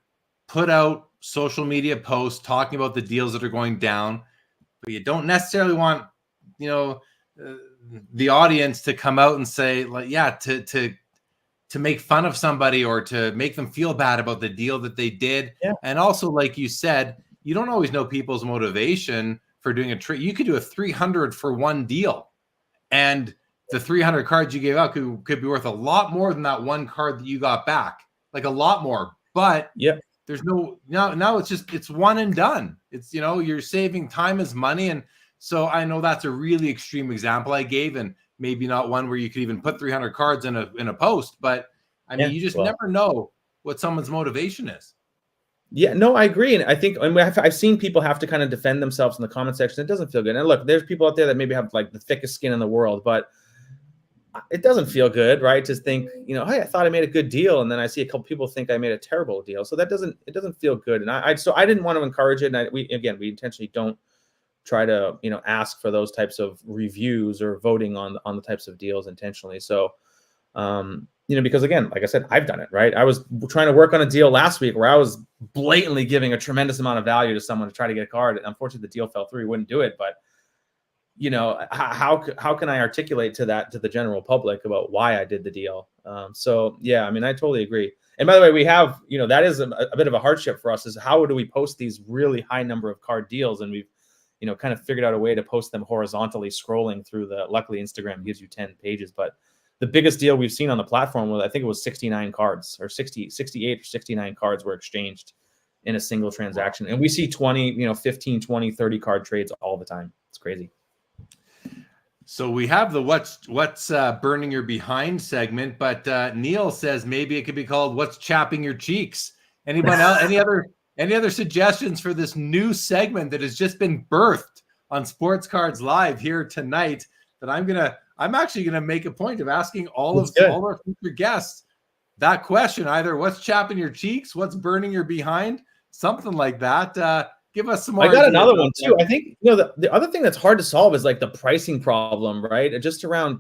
put out social media posts talking about the deals that are going down, but you don't necessarily want the audience to come out and say like to make fun of somebody or to make them feel bad about the deal that they did. Yeah. And also, like you said, you don't always know people's motivation for doing a trade. You could do a 300 for one deal, and the 300 cards you gave out could be worth a lot more than that one card that you got back, like a lot more. But there's now it's one and done. It's, you're saving time as money. And so I know that's a really extreme example I gave, and maybe not one where you could even put 300 cards in a post, but I mean, you just never know what someone's motivation is. Yeah, no, I agree. And I think I've seen people have to kind of defend themselves in the comment section. It doesn't feel good. And look, there's people out there that maybe have like the thickest skin in the world, but it doesn't feel good, right? To think, hey, I thought I made a good deal, and then I see a couple people think I made a terrible deal. So it doesn't feel good. And I didn't want to encourage it. And we intentionally don't try to, ask for those types of reviews or voting on the types of deals intentionally. So, because again, like I said, I've done it, right? I was trying to work on a deal last week where I was blatantly giving a tremendous amount of value to someone to try to get a card. Unfortunately, the deal fell through. We wouldn't do it, but how can I articulate to the general public about why I did the deal? So yeah, I mean, I totally agree. And by the way, we have, that is a bit of a hardship for us, is how do we post these really high number of card deals? And we've, kind of figured out a way to post them horizontally scrolling through luckily Instagram gives you 10 pages, but the biggest deal we've seen on the platform was, I think it was 69 cards or 68 or 69 cards were exchanged in a single transaction. And we see 20, 15, 20, 30 card trades all the time. It's crazy. So we have the what's burning your behind segment, but Neil says maybe it could be called what's chapping your cheeks. Anyone else? Any other suggestions for this new segment that has just been birthed on Sports Cards Live here tonight? That I'm actually gonna make a point of asking all our future guests that question. Either what's chapping your cheeks, what's burning your behind, something like that. Give us some more. I got another one too. I think the other thing that's hard to solve is like the pricing problem, right? Just around,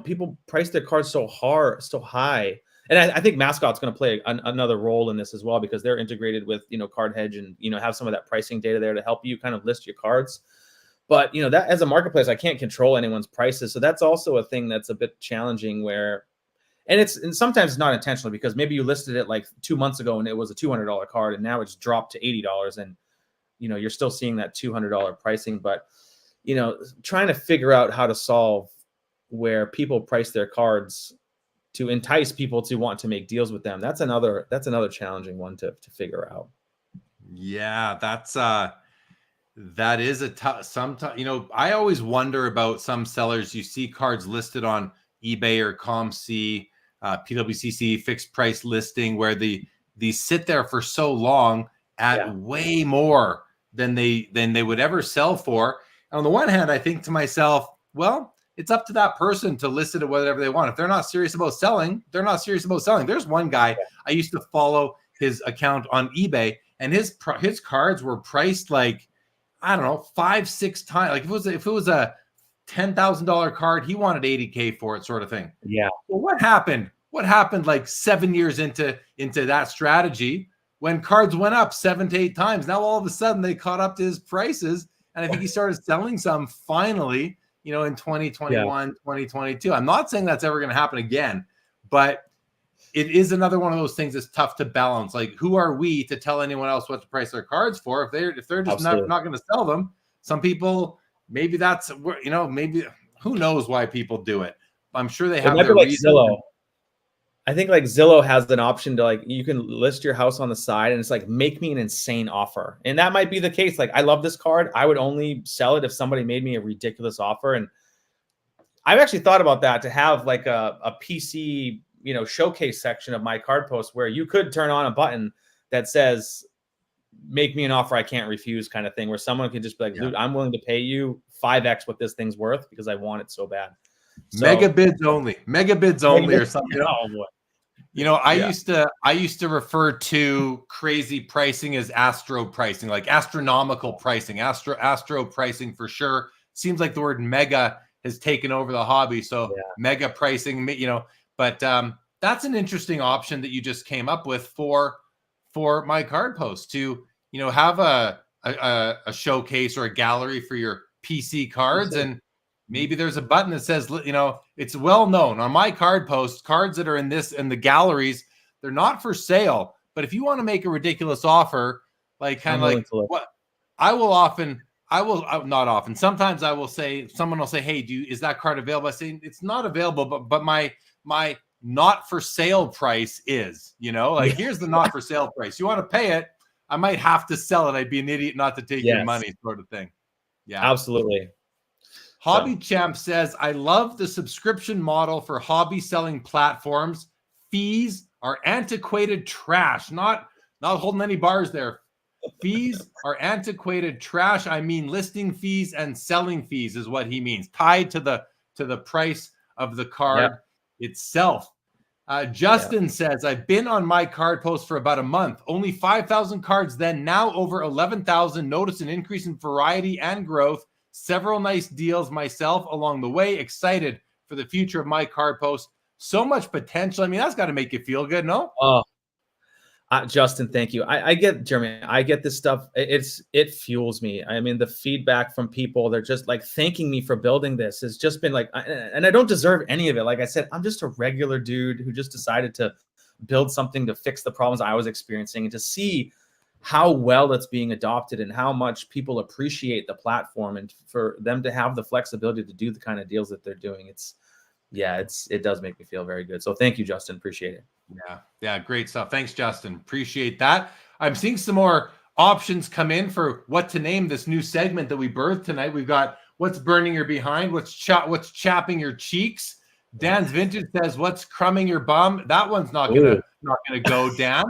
people price their cards so high. And I think Mascot's going to play another role in this as well, because they're integrated with, Card Hedge and, have some of that pricing data there to help you kind of list your cards. But, that as a marketplace, I can't control anyone's prices. So that's also a thing that's a bit challenging where, and sometimes it's not intentional, because maybe you listed it like 2 months ago and it was a $200 card and now it's dropped to $80 and, you're still seeing that $200 pricing. But, trying to figure out how to solve where people price their cards to entice people to want to make deals with them. That's another challenging one to figure out. Yeah, that is a tough. Sometimes, I always wonder about some sellers. You see cards listed on eBay or ComC, PWCC fixed price listing, where these sit there for so long at way more than they would ever sell for. And on the one hand, I think to myself, well, it's up to that person to list it at whatever they want. If they're not serious about selling, they're not serious about selling. There's one guy I used to follow his account on eBay, and his cards were priced like, I don't know, 5-6 times. Like if it was a $10,000 card, he wanted $80K for it, sort of thing. Yeah. Well, what happened? What happened like 7 years into that strategy when cards went up 7 to 8 times? Now all of a sudden they caught up to his prices, and I think he started selling some finally, you know, in 2021, 2022. I'm not saying that's ever going to happen again, but it is another one of those things that's tough to balance. Like, who are we to tell anyone else what to price their cards for if they're just not going to sell them? Some people, maybe that's, you know, maybe who knows why people do it. I'm sure they have their reasons. Zillow. I think like Zillow has an option to like, you can list your house on the side and it's like, make me an insane offer. And that might be the case. Like, I love this card. I would only sell it if somebody made me a ridiculous offer. And I've actually thought about that, to have like a PC, you know, showcase section of my card post where you could turn on a button that says, make me an offer I can't refuse, kind of thing, where someone can just be like, dude, I'm willing to pay you 5x what this thing's worth because I want it so bad. So, mega bids only or something. Oh, boy. You know, I used to refer to crazy pricing as astro pricing, like astronomical pricing, astro pricing for sure. Seems like the word mega has taken over the hobby. So mega pricing, you know, but that's an interesting option that you just came up with for my card post, to, you know, have a showcase or a gallery for your PC cards. And maybe there's a button that says, you know, it's well known on my card post, cards that are in the galleries, they're not for sale. But if you want to make a ridiculous offer, like kind of like what not often. Sometimes I will say, someone will say, hey, is that card available? I say, it's not available, but my not for sale price is, you know, like, here's the not for sale price. You want to pay it, I might have to sell it. I'd be an idiot not to take your money, sort of thing. Yeah, absolutely. Hobby Champ says, I love the subscription model for hobby selling platforms. Fees are antiquated trash. Not holding any bars there. Fees are antiquated trash. I mean, listing fees and selling fees is what he means, tied to the price of the card itself. Justin says, I've been on my card post for about a month. Only 5,000 cards then, now over 11,000. Notice an increase in variety and growth. Several nice deals myself along the way. Excited for the future of my card post. So much potential. I mean, that's got to make you feel good, no? Oh, Justin, thank you. I get, Jeremy, I get this stuff. It fuels me. I mean, the feedback from people, they're just like thanking me for building this. Has just been like, and I don't deserve any of it. Like I said, I'm just a regular dude who just decided to build something to fix the problems I was experiencing, and to see how well it's being adopted and how much people appreciate the platform, and for them to have the flexibility to do the kind of deals that they're doing. It does make me feel very good. So thank you, Justin. Appreciate it. Yeah, great stuff. Thanks, Justin. Appreciate that. I'm seeing some more options come in for what to name this new segment that we birthed tonight. We've got what's burning your behind, what's chapping your cheeks. Dan's Vintage says, what's crumbing your bum? That one's not gonna go, Dan.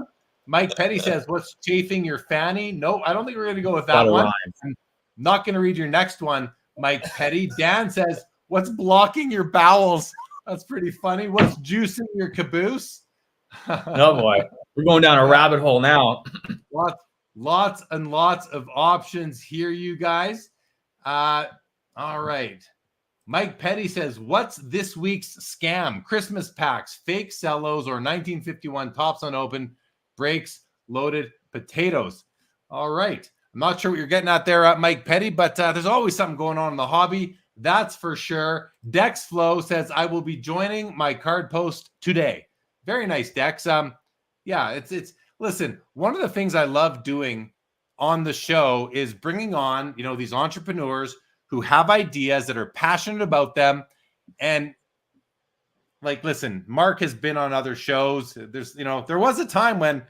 Mike Petty says, what's chafing your fanny? No, I don't think we're gonna go with that one. I'm not gonna read your next one, Mike Petty. Dan says, what's blocking your bowels? That's pretty funny. What's juicing your caboose? Oh boy, we're going down a rabbit hole now. Lots and lots of options here, you guys. All right. Mike Petty says, what's this week's scam? Christmas packs, fake cellos, or 1951 tops unopened, breaks, loaded potatoes. All right. I'm not sure what you're getting at there, Mike Petty, but there's always something going on in the hobby. That's for sure. Dex Flow says, I will be joining my card post today. Very nice, Dex. It's listen, one of the things I love doing on the show is bringing on, you know, these entrepreneurs who have ideas, that are passionate about them. And like, listen, Mark has been on other shows. There was a time when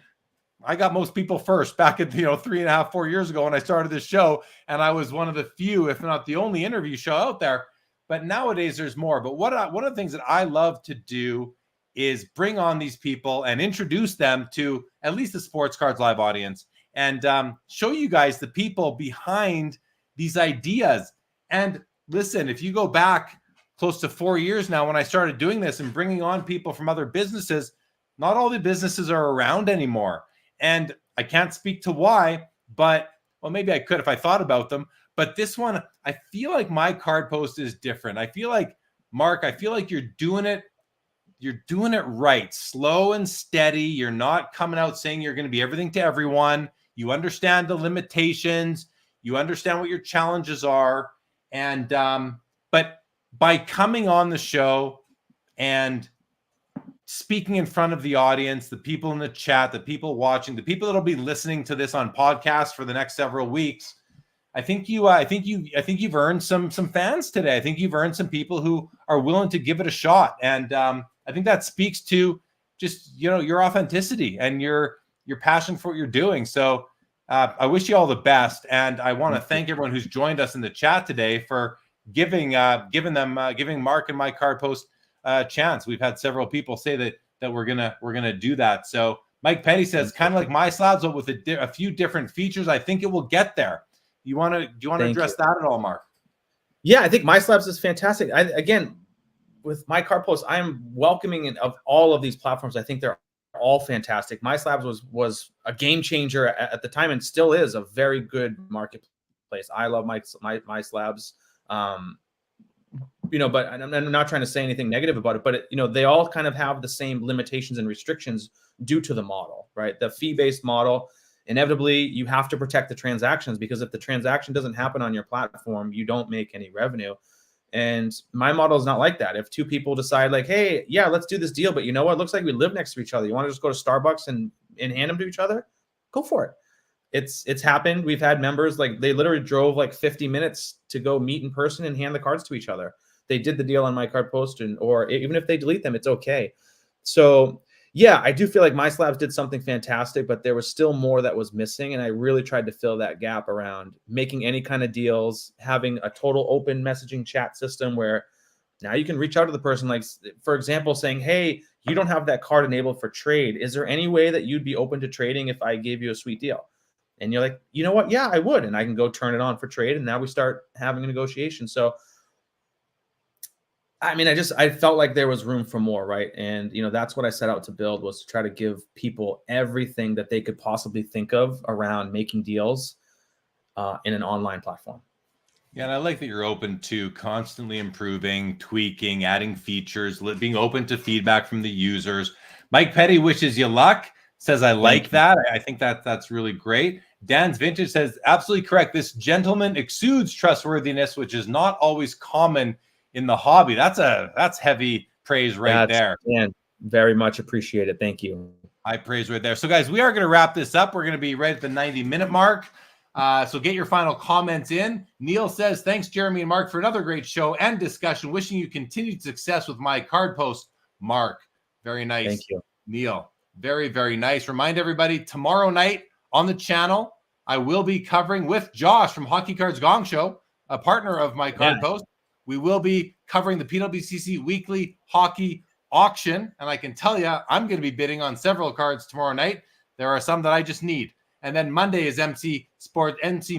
I got most people first back at, 3.5, 4 years ago when I started this show. And I was one of the few, if not the only interview show out there. But nowadays there's more. But one of the things that I love to do is bring on these people and introduce them to at least the Sports Cards Live audience, and show you guys the people behind these ideas. And listen, if you go back close to 4 years now when I started doing this and bringing on people from other businesses. Not all the businesses are around anymore. And I can't speak to why, but well, maybe I could if I thought about them. But this one, I feel like my card post is different. I feel like, Mark, I feel like you're doing it right, slow and steady. You're not coming out saying you're going to be everything to everyone. You understand the limitations. You understand what your challenges are. And, but by coming on the show and speaking in front of the audience, the people in the chat, the people watching, the people that'll be listening to this on podcast for the next several weeks, I think you've earned some fans today. I think you've earned some people who are willing to give it a shot. And, I think that speaks to just, your authenticity and your passion for what you're doing. So I wish you all the best. And I want to thank everyone who's joined us in the chat today for giving Mark and my card post a chance. We've had several people say that we're gonna do that. So Mike Petty says, kind of like my slabs, but with a few different features. I think it will get there. Do you want to address that at all, Mark? Yeah, I think my slabs is fantastic. Again, with my card post, I am welcoming of all of these platforms. I think they're all fantastic. My slabs was a game changer at the time and still is a very good marketplace. I love my slabs. But I'm not trying to say anything negative about it, but they all kind of have the same limitations and restrictions due to the model, right? The fee-based model, inevitably you have to protect the transactions, because if the transaction doesn't happen on your platform, you don't make any revenue. And my model is not like that. If two people decide like, hey, yeah, let's do this deal, but you know what? It looks like we live next to each other. You want to just go to Starbucks and hand them to each other? Go for it. It's happened. We've had members, like, they literally drove like 50 minutes to go meet in person and hand the cards to each other. They did the deal on my card post, or even if they delete them, it's okay. So yeah, I do feel like my slabs did something fantastic, but there was still more that was missing. And I really tried to fill that gap around making any kind of deals, having a total open messaging chat system where now you can reach out to the person, like, for example, saying, hey, you don't have that card enabled for trade. Is there any way that you'd be open to trading if I gave you a sweet deal? And you're like, you know what? Yeah, I would. And I can go turn it on for trade. And now we start having a negotiation. So I mean, I felt like there was room for more, right? And, that's what I set out to build, was to try to give people everything that they could possibly think of around making deals in an online platform. Yeah, and I like that you're open to constantly improving, tweaking, adding features, being open to feedback from the users. Mike Petty wishes you luck, says, I like that. I think that's really great. Dan's Vintage says, absolutely correct. This gentleman exudes trustworthiness, which is not always common in the hobby. That's heavy praise there. Man, very much appreciated. Thank you. High praise right there. So guys, we are going to wrap this up. We're going to be right at the 90-minute mark. So get your final comments in. Neil says, thanks, Jeremy and Mark, for another great show and discussion. Wishing you continued success with my card post, Mark. Very nice. Thank you, Neil. Very, very nice. Remind everybody, tomorrow night on the channel, I will be covering with Josh from Hockey Cards Gong Show, a partner of my card post. We will be covering the PWCC weekly hockey auction. And I can tell you, I'm going to be bidding on several cards tomorrow night. There are some that I just need. And then Monday is MC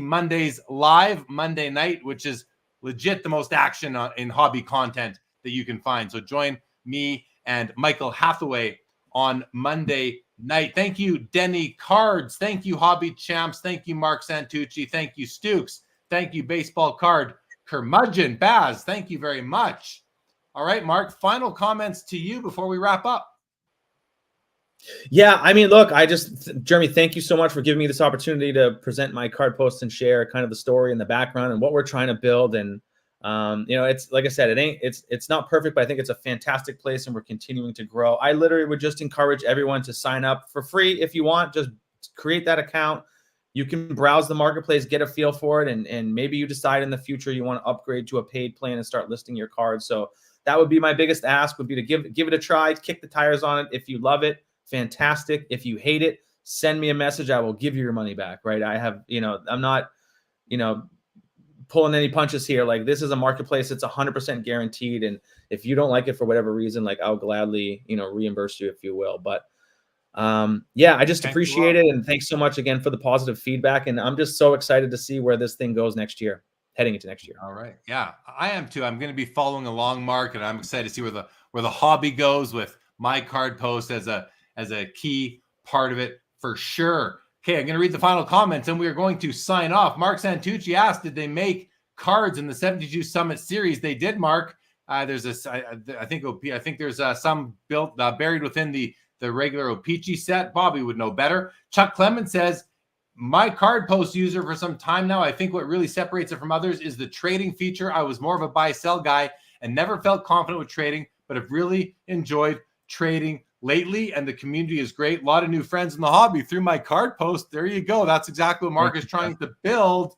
Mondays live Monday night, which is legit the most action in hobby content that you can find. So join me and Michael Hathaway on Monday night. Thank you, Denny Cards. Thank you, Hobby Champs. Thank you, Mark Santucci. Thank you, Stukes. Thank you, Baseball Card Curmudgeon. Baz, thank you very much. All right, Mark, final comments to you before we wrap up. Yeah, I mean, look, Jeremy, thank you so much for giving me this opportunity to present my card post and share kind of the story and the background and what we're trying to build. And, it's like I said, it's not perfect, but I think it's a fantastic place and we're continuing to grow. I literally would just encourage everyone to sign up for free. If you want, just create that account. You can browse the marketplace, get a feel for it. And maybe you decide in the future you want to upgrade to a paid plan and start listing your cards. So that would be my biggest ask, would be to give it a try, kick the tires on it. If you love it, fantastic. If you hate it, send me a message. I will give you your money back, right? I have, I'm not, pulling any punches here. Like, this is a marketplace. It's 100% guaranteed. And if you don't like it for whatever reason, like, I'll gladly, reimburse you, if you will. But I just appreciate it. And thanks so much again for the positive feedback. And I'm just so excited to see where this thing goes next year. heading into next year. All right. Yeah, I am too. I'm going to be following along, Mark, and I'm excited to see where the hobby goes with my card post as a key part of it for sure. Okay, I'm going to read the final comments, and we are going to sign off. Mark Santucci asked, did they make cards in the 72 Summit series? They did, Mark. There's this. I think there's some built buried within the regular O-Pee-Chee set. Bobby would know better. Chuck Clement says, my card post user for some time now. I think what really separates it from others is the trading feature. I was more of a buy-sell guy and never felt confident with trading, but have really enjoyed trading lately, and the community is great. A lot of new friends in the hobby through my card post. There you go. That's exactly what Mark is trying to build.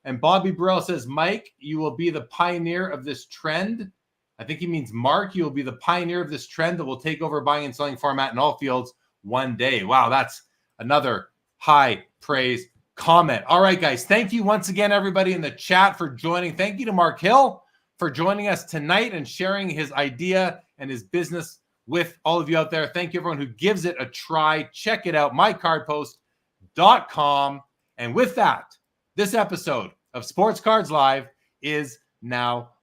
And Bobby Burrell says, Mike, you will be the pioneer of this trend. I think he means Mark, you will be the pioneer of this trend that will take over buying and selling format in all fields one day. Wow, that's another high praise comment. All right, guys. Thank you once again, everybody in the chat, for joining. Thank you to Mark Hill for joining us tonight and sharing his idea and his business with all of you out there. Thank you, everyone who gives it a try. Check it out, mycardpost.com. And with that, this episode of Sports Cards Live is now